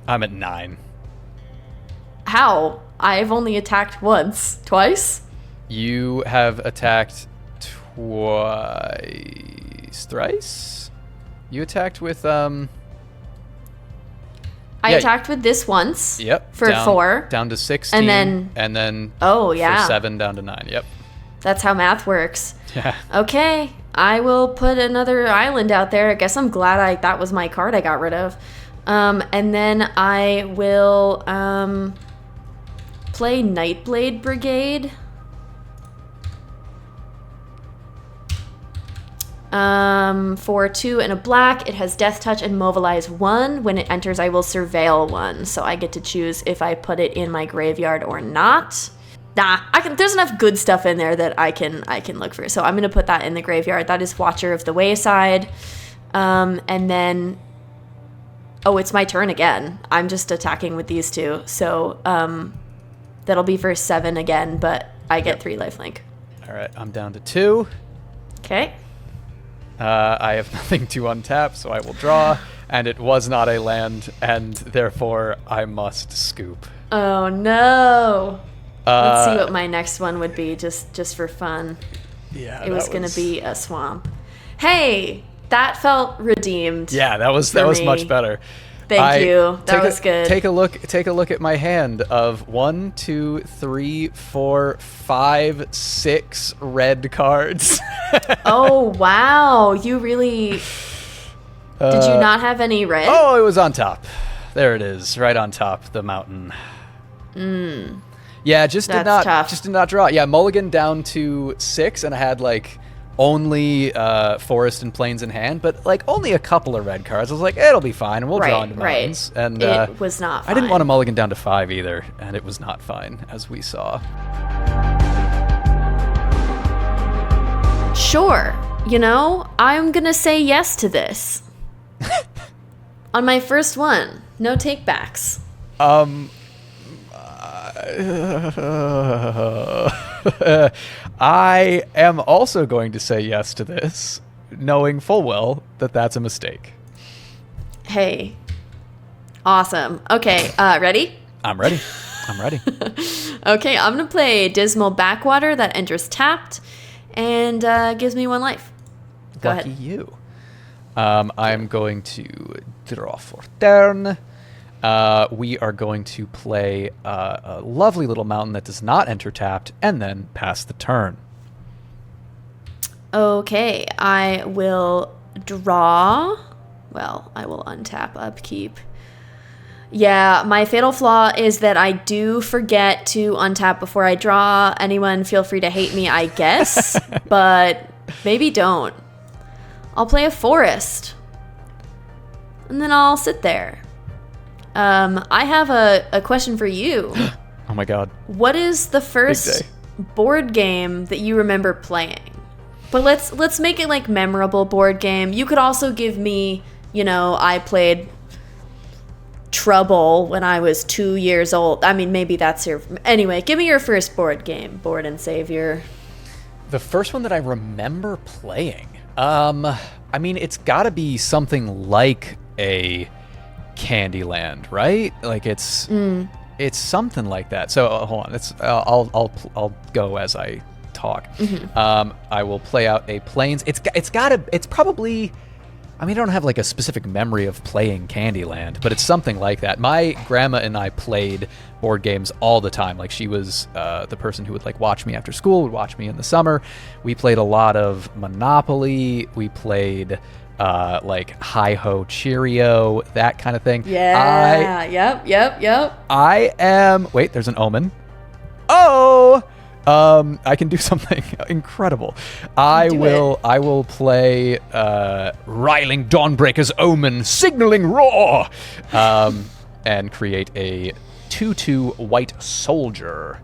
[SPEAKER 1] I'm at 9.
[SPEAKER 2] How? I've only attacked once. Twice?
[SPEAKER 1] You have attacked thrice. You attacked with
[SPEAKER 2] I
[SPEAKER 1] Yeah.
[SPEAKER 2] attacked with this once.
[SPEAKER 1] Yep.
[SPEAKER 2] For
[SPEAKER 1] down,
[SPEAKER 2] 4.
[SPEAKER 1] Down to 16. And then
[SPEAKER 2] Oh, yeah.
[SPEAKER 1] for 7 down to 9. Yep.
[SPEAKER 2] That's how math works.
[SPEAKER 1] Yeah.
[SPEAKER 2] Okay. I will put another island out there. I guess I'm glad that was my card I got rid of. And then I will play Nightblade Brigade. For 2 and a black, it has Death Touch and Mobilize 1. When it enters, I will Surveil 1. So I get to choose if I put it in my graveyard or not. Nah, there's enough good stuff in there that I can look for. So I'm going to put that in the graveyard. That is Watcher of the Wayside. And then... Oh, it's my turn again. I'm just attacking with these two. So that'll be for 7 again, but I get 3 lifelink.
[SPEAKER 1] All right, I'm down to 2.
[SPEAKER 2] Okay.
[SPEAKER 1] I have nothing to untap, so I will draw, and it was not a land, and therefore I must scoop.
[SPEAKER 2] Oh no! Let's see what my next one would be, just for fun.
[SPEAKER 1] Yeah,
[SPEAKER 2] it was gonna be a swamp. Hey, that felt redeemed.
[SPEAKER 1] Yeah, that was much better.
[SPEAKER 2] Thank you. That was good.
[SPEAKER 1] Take a look at my hand of 1, 2, 3, 4, 5, 6 red cards.
[SPEAKER 2] Oh wow! You really did you not have any red?
[SPEAKER 1] Oh, it was on top. There it is, right on top, the mountain. Yeah, just did not draw. Yeah, mulligan down to 6, and I had like only forest and plains in hand, but like only a couple of red cards. I was like, it'll be fine, and we'll draw into mountains. And
[SPEAKER 2] it was not fine.
[SPEAKER 1] I didn't want to mulligan down to 5 either, and it was not fine, as we saw.
[SPEAKER 2] Sure, I'm gonna say yes to this. On my first one, no takebacks.
[SPEAKER 1] I am also going to say yes to this, knowing full well that that's a mistake.
[SPEAKER 2] Hey. Awesome. Okay, ready?
[SPEAKER 1] I'm ready.
[SPEAKER 2] Okay, I'm going to play Dismal Backwater that enters tapped and gives me 1 life. Go
[SPEAKER 1] Lucky
[SPEAKER 2] ahead.
[SPEAKER 1] you. I'm going to draw for turn. We are going to play a lovely little mountain that does not enter tapped, and then pass the turn.
[SPEAKER 2] Okay, I will draw. Well, I will untap upkeep. Yeah, my fatal flaw is that I do forget to untap before I draw. Anyone feel free to hate me, I guess, but maybe don't. I'll play a forest, and then I'll sit there. I have a question for you.
[SPEAKER 1] Oh my god.
[SPEAKER 2] What is the first board game that you remember playing? But let's make it like memorable board game. You could also give me, I played Trouble when I was 2 years old. I mean, maybe that's your... Anyway, give me your first board game, Board and Savior.
[SPEAKER 1] The first one that I remember playing, I mean, it's got to be something like a Candyland, right? Like it's something like that. So hold on, I'll go as I talk. I will play out a Plains. It's probably. I mean, I don't have like a specific memory of playing Candyland, but it's something like that. My grandma and I played board games all the time. Like she was the person who would like watch me after school, would watch me in the summer. We played a lot of Monopoly. We played like Hi-Ho Cheerio, that kind of thing.
[SPEAKER 2] Yeah. Yep.
[SPEAKER 1] I am. Wait, there's an omen. Oh. I can do something incredible. I will play Riling Dawnbreaker's Omen, Signaling Roar, and create a 2/2 white soldier.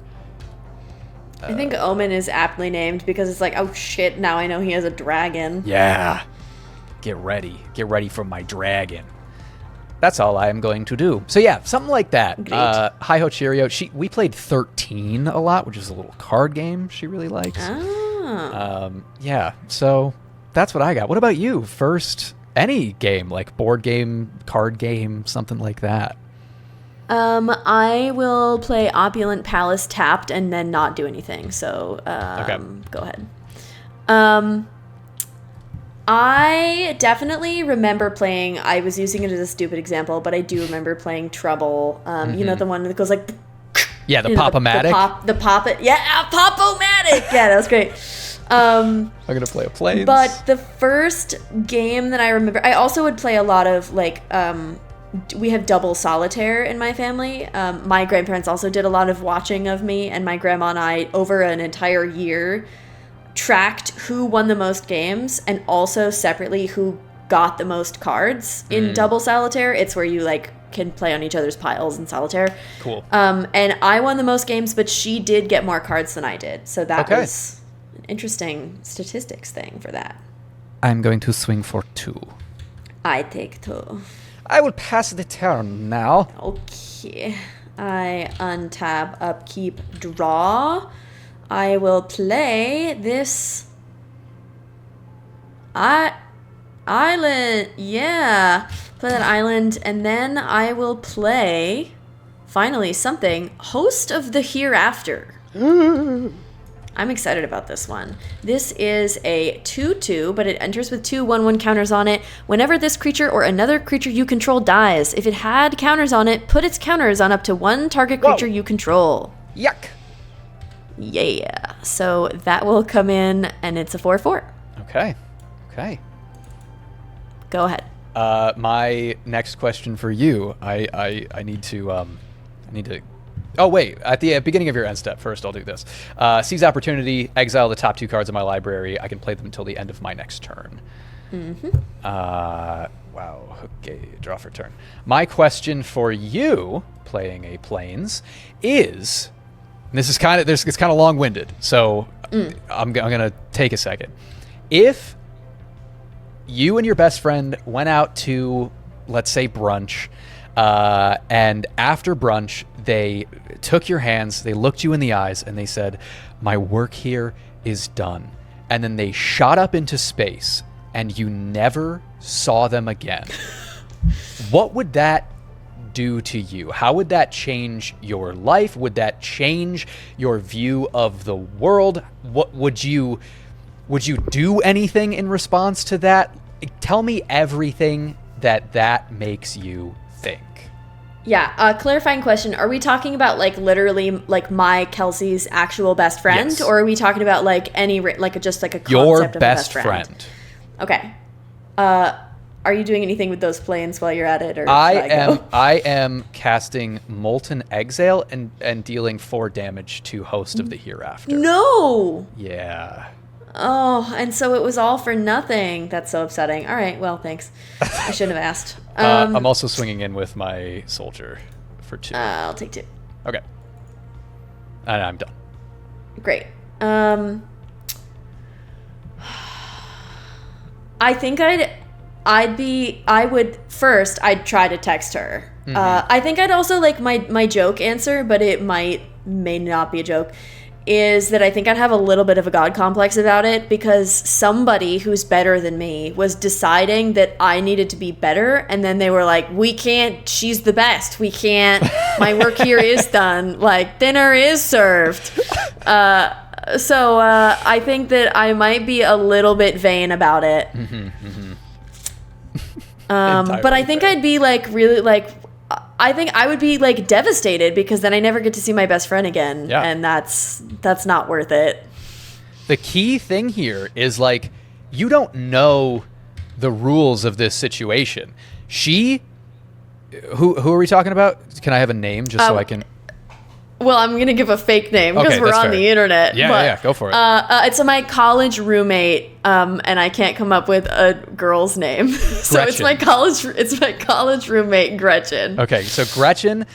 [SPEAKER 2] I think Omen is aptly named because it's like, oh shit, now I know he has a dragon.
[SPEAKER 1] Yeah. Get ready for my dragon. That's all I am going to do. So yeah, something like that. Hi-Ho Cheerio. We played 13 a lot, which is a little card game she really likes. Yeah, so that's what I got. What about you? First, any game, like board game, card game, something like that.
[SPEAKER 2] I will play Opulent Palace tapped and then not do anything. So
[SPEAKER 1] Okay.
[SPEAKER 2] Go ahead. I definitely remember playing, I was using it as a stupid example, but I do remember playing Trouble. You know, the one that goes like...
[SPEAKER 1] Yeah, the Pop-O-Matic.
[SPEAKER 2] The Pop-It. Yeah, Pop-O-Matic! Yeah, that was great.
[SPEAKER 1] I'm going to play a Plains.
[SPEAKER 2] But the first game that I remember... I also would play a lot of, like... we have double solitaire in my family. My grandparents also did a lot of watching of me, and my grandma and I, over an entire year... tracked who won the most games and also separately who got the most cards in double solitaire. It's where you like can play on each other's piles in solitaire.
[SPEAKER 1] Cool.
[SPEAKER 2] And I won the most games, but she did get more cards than I did. So that was an interesting statistics thing for that.
[SPEAKER 1] I'm going to swing for 2.
[SPEAKER 2] I take 2.
[SPEAKER 1] I will pass the turn now.
[SPEAKER 2] Okay. I untab, upkeep, draw. I will play this island. Yeah. Play that island, and then I will play, finally, something, Host of the Hereafter. I'm excited about this one. This is a 2/2, but it enters with 2 1/1 counters on it. Whenever this creature or another creature you control dies, if it had counters on it, put its counters on up to 1 target creature you control.
[SPEAKER 1] Yuck.
[SPEAKER 2] Yeah. So that will come in, and it's a 4/4.
[SPEAKER 1] Okay.
[SPEAKER 2] Go ahead.
[SPEAKER 1] My next question for you, I need to Oh wait, at the beginning of your end step, first I'll do this. Seize opportunity, exile the top 2 cards of my library. I can play them until the end of my next turn. Wow. Okay, draw for turn. My question for you, playing a Plains, is, and this is kind of it's kind of long-winded, so I'm gonna take a second. If you and your best friend went out to, let's say, brunch, and after brunch, they took your hands, they looked you in the eyes, and they said, "My work here is done." And then they shot up into space, and you never saw them again. What would that do to you? How would that change your life? Would that change your view of the world? What would you do anything in response to that? Tell me everything that makes you think.
[SPEAKER 2] Yeah, clarifying question. Are we talking about like literally like my Kelsey's actual best friend?
[SPEAKER 1] Yes.
[SPEAKER 2] Or are we talking about like any, like just like a concept
[SPEAKER 1] Your
[SPEAKER 2] of a
[SPEAKER 1] best friend.
[SPEAKER 2] Okay. Are you doing anything with those planes while you're at it? Or
[SPEAKER 1] I am casting Molten Exile and dealing 4 damage to Host of the Hereafter.
[SPEAKER 2] No!
[SPEAKER 1] Yeah.
[SPEAKER 2] Oh, and so it was all for nothing. That's so upsetting. All right, well, thanks. I shouldn't have asked.
[SPEAKER 1] I'm also swinging in with my soldier for 2.
[SPEAKER 2] I'll take 2.
[SPEAKER 1] Okay. And I'm done.
[SPEAKER 2] Great. I think I'd try to text her. I think I'd also like my joke answer, but it may not be a joke, is that I think I'd have a little bit of a God complex about it because somebody who's better than me was deciding that I needed to be better, and then they were like, we can't, she's the best, we can't, my work here is done, like dinner is served. So I think that I might be a little bit vain about it. But I think I'd be like really like, I think I would be like devastated because then I never get to see my best friend again. Yeah. And that's not worth it.
[SPEAKER 1] The key thing here is like, you don't know the rules of this situation. Who are we talking about? Can I have a name just so I can...
[SPEAKER 2] Well, I'm going to give a fake name because we're on the internet.
[SPEAKER 1] Yeah, go for it.
[SPEAKER 2] It's my college roommate, and I can't come up with a girl's name. So
[SPEAKER 1] Gretchen.
[SPEAKER 2] it's my college roommate, Gretchen.
[SPEAKER 1] Okay, so Gretchen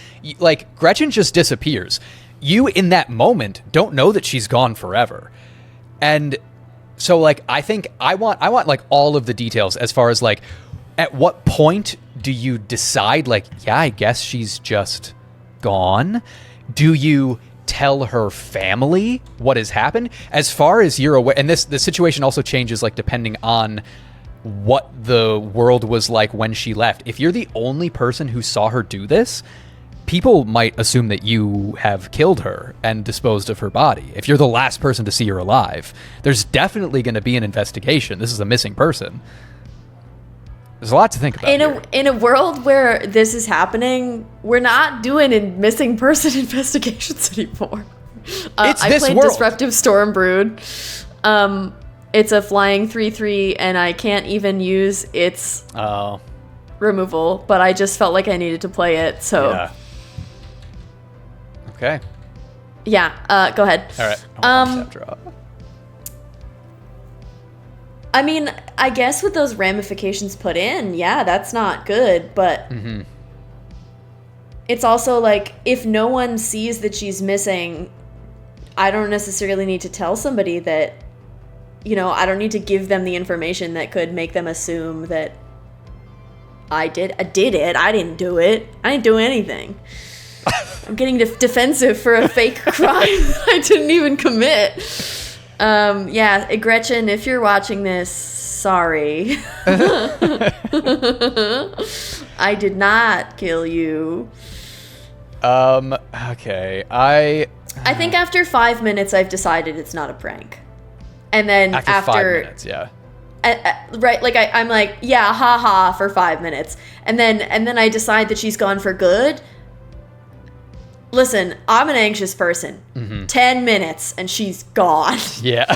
[SPEAKER 1] just disappears. You, in that moment, don't know that she's gone forever. And so, like, I think I want like all of the details as far as like, at what point do you decide like, yeah, I guess she's just gone? Do you tell her family what has happened? As far as you're aware, and the situation also changes like depending on what the world was like when she left. If you're the only person who saw her do this, people might assume that you have killed her and disposed of her body. If you're the last person to see her alive, there's definitely going to be an investigation. This is a missing person. There's a lot to think about.
[SPEAKER 2] In a world where this is happening, we're not doing missing person investigations anymore. I played Disruptive Stormbrood. It's a flying 3/3, and I can't even use its removal, but I just felt like I needed to play it. So
[SPEAKER 1] yeah. Okay.
[SPEAKER 2] Yeah. Go ahead.
[SPEAKER 1] All right.
[SPEAKER 2] I mean, I guess with those ramifications put in, yeah, that's not good, but it's also like, if no one sees that she's missing, I don't necessarily need to tell somebody that, you know, I don't need to give them the information that could make them assume that I did it. I didn't do it. I didn't do anything. I'm getting defensive for a fake crime I didn't even commit. Yeah, Gretchen, if you're watching this, sorry. I did not kill you.
[SPEAKER 1] Okay. I
[SPEAKER 2] think after 5 minutes, I've decided it's not a prank. And then after
[SPEAKER 1] 5 minutes, yeah.
[SPEAKER 2] Right, like I'm like, yeah, haha, for 5 minutes. And then I decide that she's gone for good. Listen, I'm an anxious person. 10 minutes and she's gone.
[SPEAKER 1] Yeah.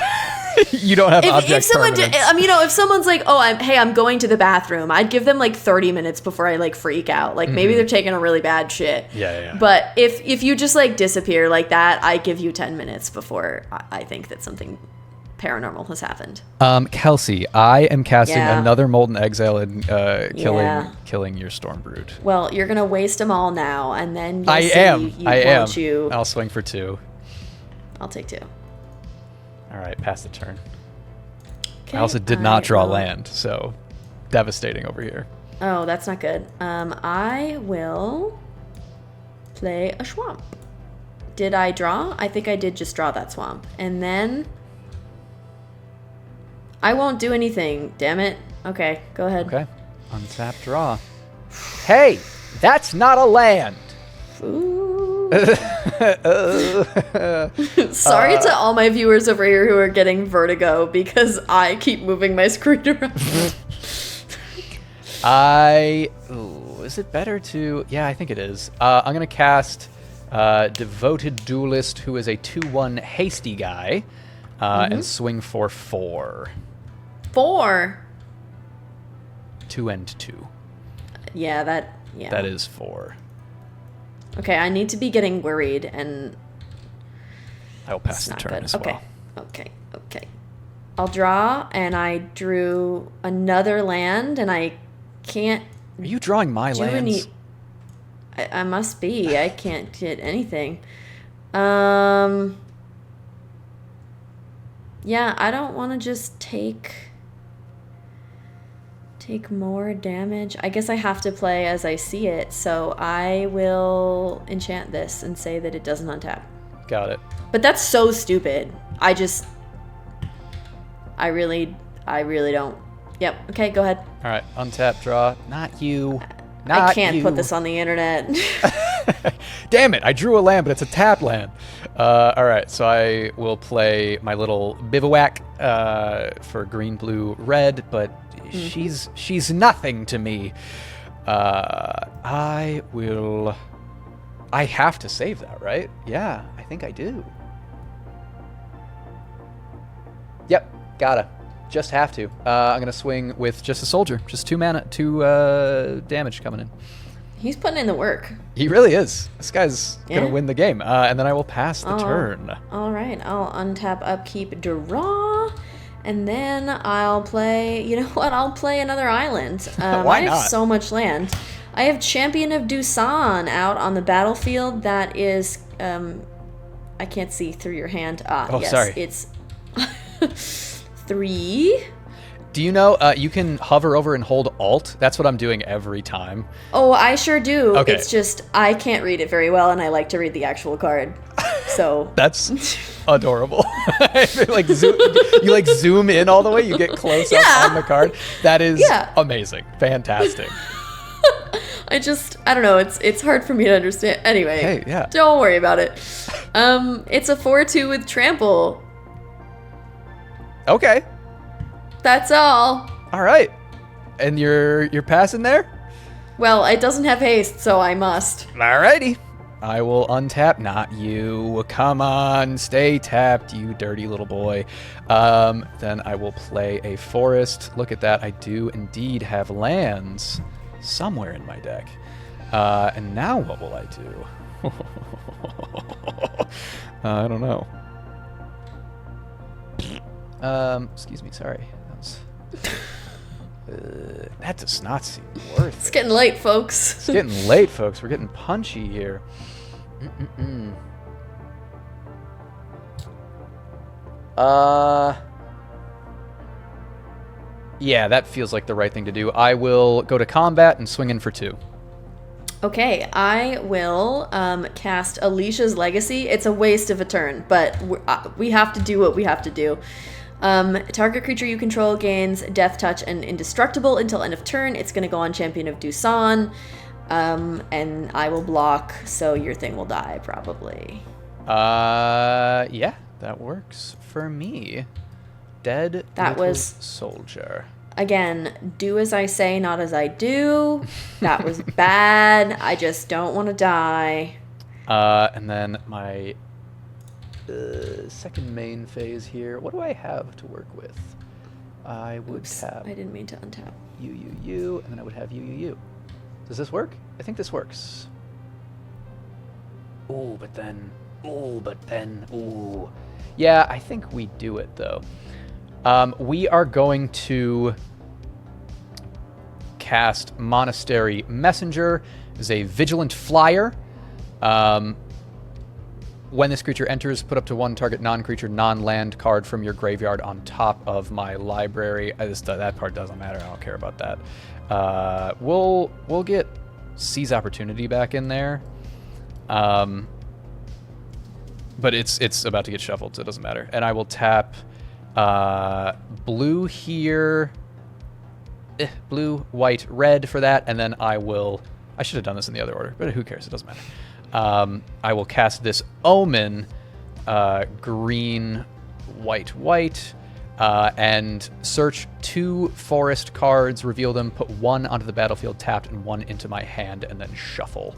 [SPEAKER 1] You don't have object permanence.
[SPEAKER 2] If someone's like, oh, I'm going to the bathroom, I'd give them like 30 minutes before I like freak out. Like maybe they're taking a really bad shit.
[SPEAKER 1] Yeah.
[SPEAKER 2] But if you just like disappear like that, I give you 10 minutes before I think that something paranormal has happened.
[SPEAKER 1] Kelsey, I am casting another Molten Exile and killing your Stormbrood.
[SPEAKER 2] Well, you're gonna waste them all now, and then
[SPEAKER 1] I am.
[SPEAKER 2] You.
[SPEAKER 1] I'll swing for 2.
[SPEAKER 2] I'll take 2.
[SPEAKER 1] All right, pass the turn.
[SPEAKER 2] Okay,
[SPEAKER 1] I also did not draw land, so devastating over here.
[SPEAKER 2] Oh, that's not good. I will play a swamp. Did I draw? I think I did just draw that swamp, and then I won't do anything. Damn it. Okay, go ahead.
[SPEAKER 1] Okay, untap, draw. Hey, that's not a land.
[SPEAKER 2] Ooh. Sorry to all my viewers over here who are getting vertigo because I keep moving my screen around.
[SPEAKER 1] Is it better to... Yeah, I think it is. I'm going to cast Devoted Duelist, who is a 2/1 hasty guy, and swing for 4.
[SPEAKER 2] 4?
[SPEAKER 1] 2 and 2.
[SPEAKER 2] Yeah, that
[SPEAKER 1] is 4.
[SPEAKER 2] Okay, I need to be getting worried, and
[SPEAKER 1] I will pass the turn as well.
[SPEAKER 2] Okay. I'll draw, and I drew another land, and I can't.
[SPEAKER 1] Are you drawing my lands?
[SPEAKER 2] I must be. I can't get anything. Yeah, I don't want to just take more damage. I guess I have to play as I see it, so I will enchant this and say that it doesn't untap.
[SPEAKER 1] Got it.
[SPEAKER 2] But that's so stupid. I really don't. Yep. Okay, go ahead.
[SPEAKER 1] All right, untap, draw. Not you.
[SPEAKER 2] I can't put this on the internet.
[SPEAKER 1] Damn it, I drew a land, but it's a tap land. All right, so I will play my little bivouac for green, blue, red, but she's nothing to me. I have to save that, right? Yeah, I think I do. Yep, gotta. Just have to. I'm gonna swing with just a soldier. Just 2 mana, 2 damage coming in.
[SPEAKER 2] He's putting in the work.
[SPEAKER 1] He really is. This guy's gonna win the game. And then I will pass the turn.
[SPEAKER 2] All right, I'll untap, upkeep, draw, and then I'll play. You know what? I'll play another island.
[SPEAKER 1] Why not?
[SPEAKER 2] I have so much land. I have Champion of Dusan out on the battlefield. That is, I can't see through your hand. Yes,
[SPEAKER 1] sorry.
[SPEAKER 2] It's 3.
[SPEAKER 1] Do you know you can hover over and hold Alt? That's what I'm doing every time.
[SPEAKER 2] Oh, I sure do.
[SPEAKER 1] Okay.
[SPEAKER 2] It's just I can't read it very well, and I like to read the actual card. So
[SPEAKER 1] that's adorable. You zoom in all the way. You get close up on the card. That is amazing. Fantastic.
[SPEAKER 2] I don't know. It's hard for me to understand. Anyway,
[SPEAKER 1] hey, yeah.
[SPEAKER 2] Don't worry about it. It's a 4/2 with trample.
[SPEAKER 1] Okay.
[SPEAKER 2] That's all.
[SPEAKER 1] All right. And you're passing there?
[SPEAKER 2] Well, it doesn't have haste, so I must.
[SPEAKER 1] Alrighty. I will untap. Not you. Come on. Stay tapped, you dirty little boy. Then I will play a forest. Look at that. I do indeed have lands somewhere in my deck. And now what will I do? I don't know. Excuse me. Sorry. That does not seem worth
[SPEAKER 2] It's
[SPEAKER 1] it.
[SPEAKER 2] getting late, folks.
[SPEAKER 1] It's getting late, folks. We're getting punchy here. Yeah, that feels like the right thing to do. I will go to combat and swing in for 2.
[SPEAKER 2] Okay, I will cast Alicia's Legacy. It's a waste of a turn, but we have to do what we have to do. Target creature you control gains Death Touch and Indestructible until end of turn. It's going to go on Champion of Doosan, and I will block, so your thing will die, probably.
[SPEAKER 1] Yeah, that works for me. Dead
[SPEAKER 2] That
[SPEAKER 1] little
[SPEAKER 2] was-
[SPEAKER 1] soldier.
[SPEAKER 2] Again, do as I say, not as I do. That was bad. I just don't want to die.
[SPEAKER 1] And then my second main phase here. What do I have to work with? I would
[SPEAKER 2] Oops,
[SPEAKER 1] tap
[SPEAKER 2] I didn't mean to untap.
[SPEAKER 1] you, and then I would have you. Does this work? I think this works. Ooh, but then. Yeah, I think we do it, though. We are going to cast Monastery Messenger. Is a vigilant flyer. When this creature enters, put up to 1 target non-creature, non-land card from your graveyard on top of my library. That part doesn't matter. I don't care about that. We'll get Seize Opportunity back in there. But it's about to get shuffled, so it doesn't matter. And I will tap blue here. Blue, white, red for that. And then I should have done this in the other order, but who cares? It doesn't matter. I will cast this Omen, green, white, and search 2 forest cards, reveal them, put 1 onto the battlefield tapped and 1 into my hand, and then shuffle.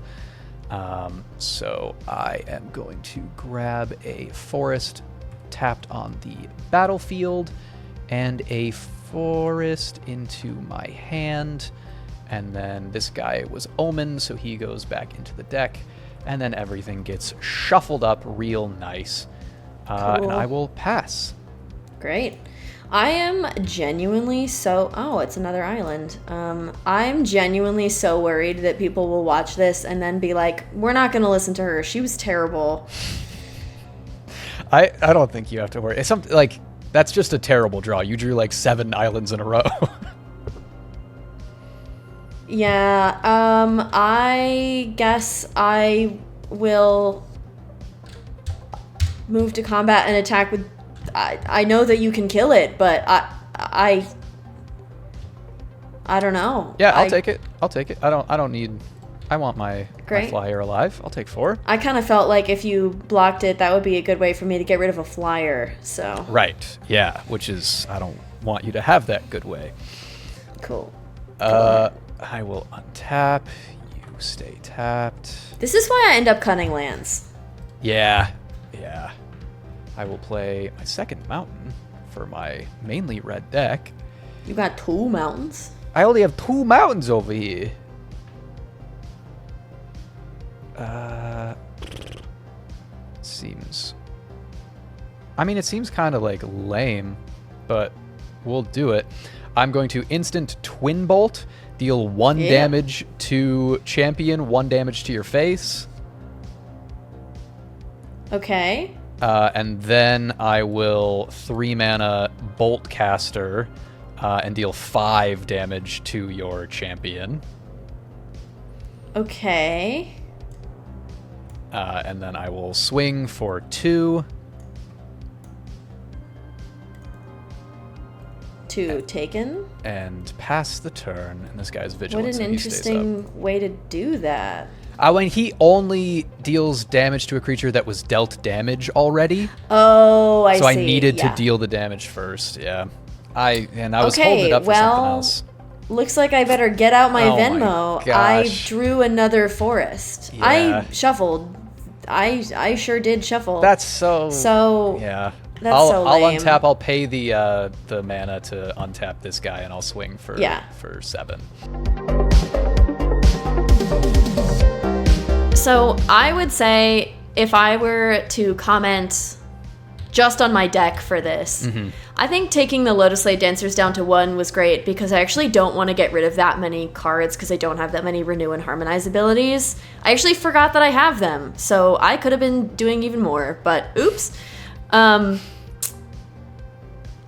[SPEAKER 1] So I am going to grab a forest tapped on the battlefield and a forest into my hand. And then this guy was Omen, so he goes back into the deck. And then everything gets shuffled up real nice.
[SPEAKER 2] Cool.
[SPEAKER 1] And I will pass.
[SPEAKER 2] Great. I am genuinely so... Oh, it's another island. I'm genuinely so worried that people will watch this and then be like, we're not going to listen to her. She was terrible.
[SPEAKER 1] I don't think you have to worry. It's something like, that's just a terrible draw. You drew like 7 islands in a row.
[SPEAKER 2] Yeah, I guess I will move to combat and attack with... I know that you can kill it, but I don't know.
[SPEAKER 1] Yeah, I'll take it. I don't need... I want my
[SPEAKER 2] Great.
[SPEAKER 1] flyer alive. I'll take 4.
[SPEAKER 2] I kind of felt like if you blocked it, that would be a good way for me to get rid of a flyer, so...
[SPEAKER 1] Right, yeah, which is... I don't want you to have that good way.
[SPEAKER 2] Cool.
[SPEAKER 1] I will untap. You stay tapped.
[SPEAKER 2] This is why I end up cutting lands.
[SPEAKER 1] Yeah. I will play my second mountain for my mainly red deck.
[SPEAKER 2] You got 2 mountains?
[SPEAKER 1] I only have 2 mountains over here. Seems... I mean, it seems kind of like lame, but we'll do it. I'm going to instant Twin Bolt, deal 1 damage to champion, 1 damage to your face.
[SPEAKER 2] Okay.
[SPEAKER 1] And then I will 3 mana Bolt Caster and deal 5 damage to your champion.
[SPEAKER 2] Okay.
[SPEAKER 1] And then I will swing for 2.
[SPEAKER 2] 2 taken.
[SPEAKER 1] And pass the turn. And this guy's
[SPEAKER 2] What
[SPEAKER 1] vigilant.
[SPEAKER 2] an interesting way to do that.
[SPEAKER 1] When he only deals damage to a creature that was dealt damage already.
[SPEAKER 2] Oh, I see.
[SPEAKER 1] So I needed
[SPEAKER 2] Yeah.
[SPEAKER 1] to deal the damage first. Yeah. I was holding it up for something else.
[SPEAKER 2] Looks like I better get out my
[SPEAKER 1] Oh my
[SPEAKER 2] Venmo. I
[SPEAKER 1] gosh.
[SPEAKER 2] drew another forest.
[SPEAKER 1] Yeah.
[SPEAKER 2] I shuffled. I sure did shuffle.
[SPEAKER 1] That's so.
[SPEAKER 2] So
[SPEAKER 1] Yeah.
[SPEAKER 2] That's
[SPEAKER 1] I'll
[SPEAKER 2] so lame.
[SPEAKER 1] untap. I'll pay the mana to untap this guy, and I'll swing for 7.
[SPEAKER 2] So I would say if I were to comment just on my deck for this. I think taking the Lotus Lay Dancers down to 1 was great because I actually don't want to get rid of that many cards because I don't have that many Renew and Harmonize abilities. I actually forgot that I have them, so I could have been doing even more, but oops.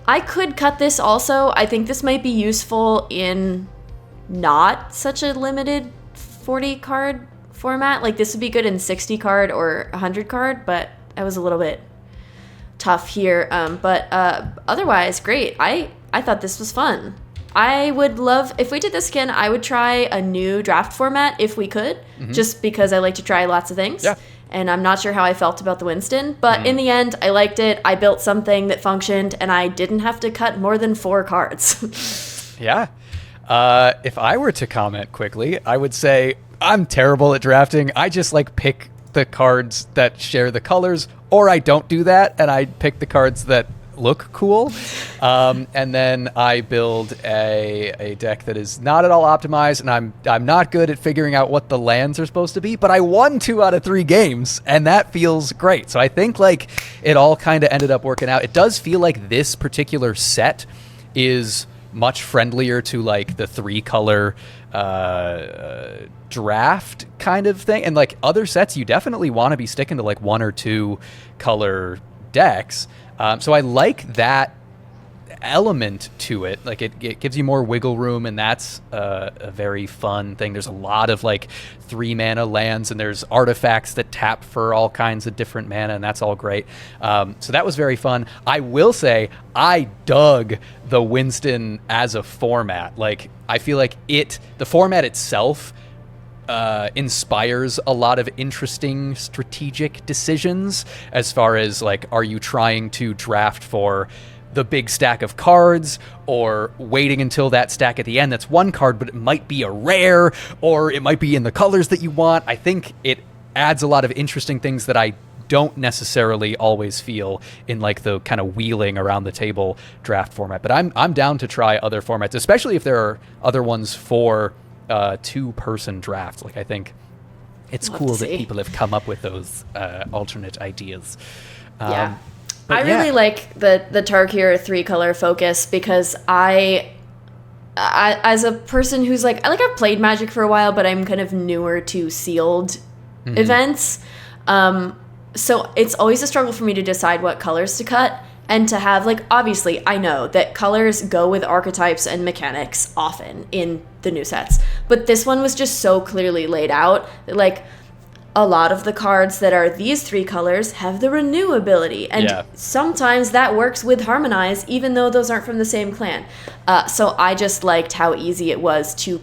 [SPEAKER 2] I could cut this also. I think this might be useful in not such a limited 40 card format. Like this would be good in 60 card or 100 card, but I was a little bit tough here. But otherwise, great. I thought this was fun. I would love, if we did this again, I would try a new draft format if we could, just because I like to try lots of things.
[SPEAKER 1] Yeah.
[SPEAKER 2] And I'm not sure how I felt about the Winston, but in the end, I liked it. I built something that functioned, and I didn't have to cut more than 4 cards.
[SPEAKER 1] Yeah. If I were to comment quickly, I would say I'm terrible at drafting. I just like pick the cards that share the colors, or I don't do that, and I pick the cards that look cool. And then I build a deck that is not at all optimized, and I'm not good at figuring out what the lands are supposed to be, but I won 2 out of 3 games, and that feels great. So I think like it all kind of ended up working out. It does feel like this particular set is much friendlier to like the 3-color draft kind of thing, and like other sets you definitely want to be sticking to like 1 or 2 color decks. So I like that element to it. Like it gives you more wiggle room, and that's a very fun thing. There's a lot of like 3-mana lands, and there's artifacts that tap for all kinds of different mana, and that's all great. So that was very fun. I will say I dug the Winston as a format. Like I feel like the format itself inspires a lot of interesting strategic decisions as far as like, are you trying to draft for the big stack of cards, or waiting until that stack at the end that's 1 card, but it might be a rare, or it might be in the colors that you want. I think it adds a lot of interesting things that I don't necessarily always feel in like the kind of wheeling around the table draft format. But I'm down to try other formats, especially if there are other ones for 2-person drafts. Like I think it's cool that people have come up with those alternate ideas.
[SPEAKER 2] Yeah. I really like the Tarkir 3-color focus because I as a person who's like I've played Magic for a while, but I'm kind of newer to sealed events. So it's always a struggle for me to decide what colors to cut. And to have, like, obviously, I know that colors go with archetypes and mechanics often in the new sets. But this one was just so clearly laid out that, like, a lot of the cards that are these 3 colors have the Renew ability. And sometimes that works with Harmonize, even though those aren't from the same clan. So I just liked how easy it was to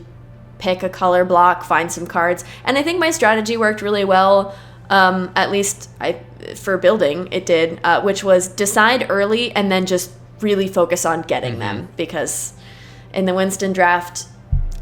[SPEAKER 2] pick a color block, find some cards. And I think my strategy worked really well. At least for building, it did, which was decide early and then just really focus on getting them. Because in the Winston draft,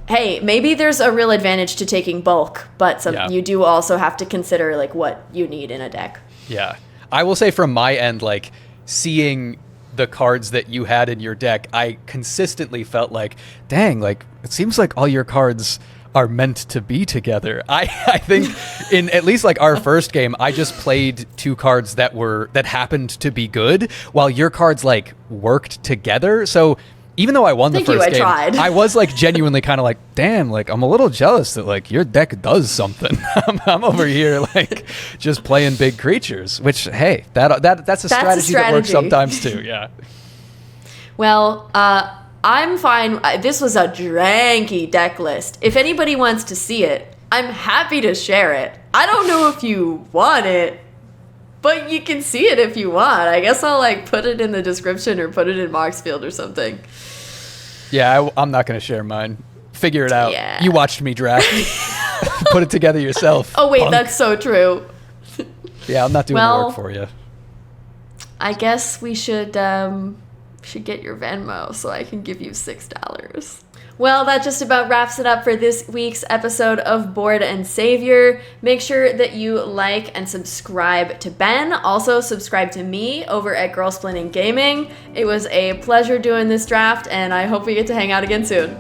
[SPEAKER 2] hey, maybe there's a real advantage to taking bulk, but you do also have to consider like what you need in a deck. Yeah.
[SPEAKER 1] I will say from my end, like seeing the cards that you had in your deck, I consistently felt like, dang, like it seems like all your cards are meant to be together. I think in at least like our first game, I just played 2 cards that happened to be good, while your cards like worked together. So even though I won the first game, I was like genuinely kind of like, damn, like I'm a little jealous that like your deck does something. I'm over here like just playing big creatures, which hey, that's a strategy that works sometimes too. Yeah.
[SPEAKER 2] Well, I'm fine. This was a dranky deck list. If anybody wants to see it, I'm happy to share it. I don't know if you want it, but you can see it if you want. I guess I'll like put it in the description or put it in Moxfield or something.
[SPEAKER 1] Yeah, I'm not going to share mine. Figure it out.
[SPEAKER 2] Yeah.
[SPEAKER 1] You watched me draft. Put it together yourself.
[SPEAKER 2] Oh, wait,
[SPEAKER 1] punk.
[SPEAKER 2] That's so true.
[SPEAKER 1] Yeah, I'm not doing the work for you.
[SPEAKER 2] I guess we should get your Venmo so I can give you $6. Well, that just about wraps it up for this week's episode of Board and Savior. Make sure that you like and subscribe to Ben. Also, subscribe to me over at Girlsplaining Gaming. It was a pleasure doing this draft, and I hope we get to hang out again soon.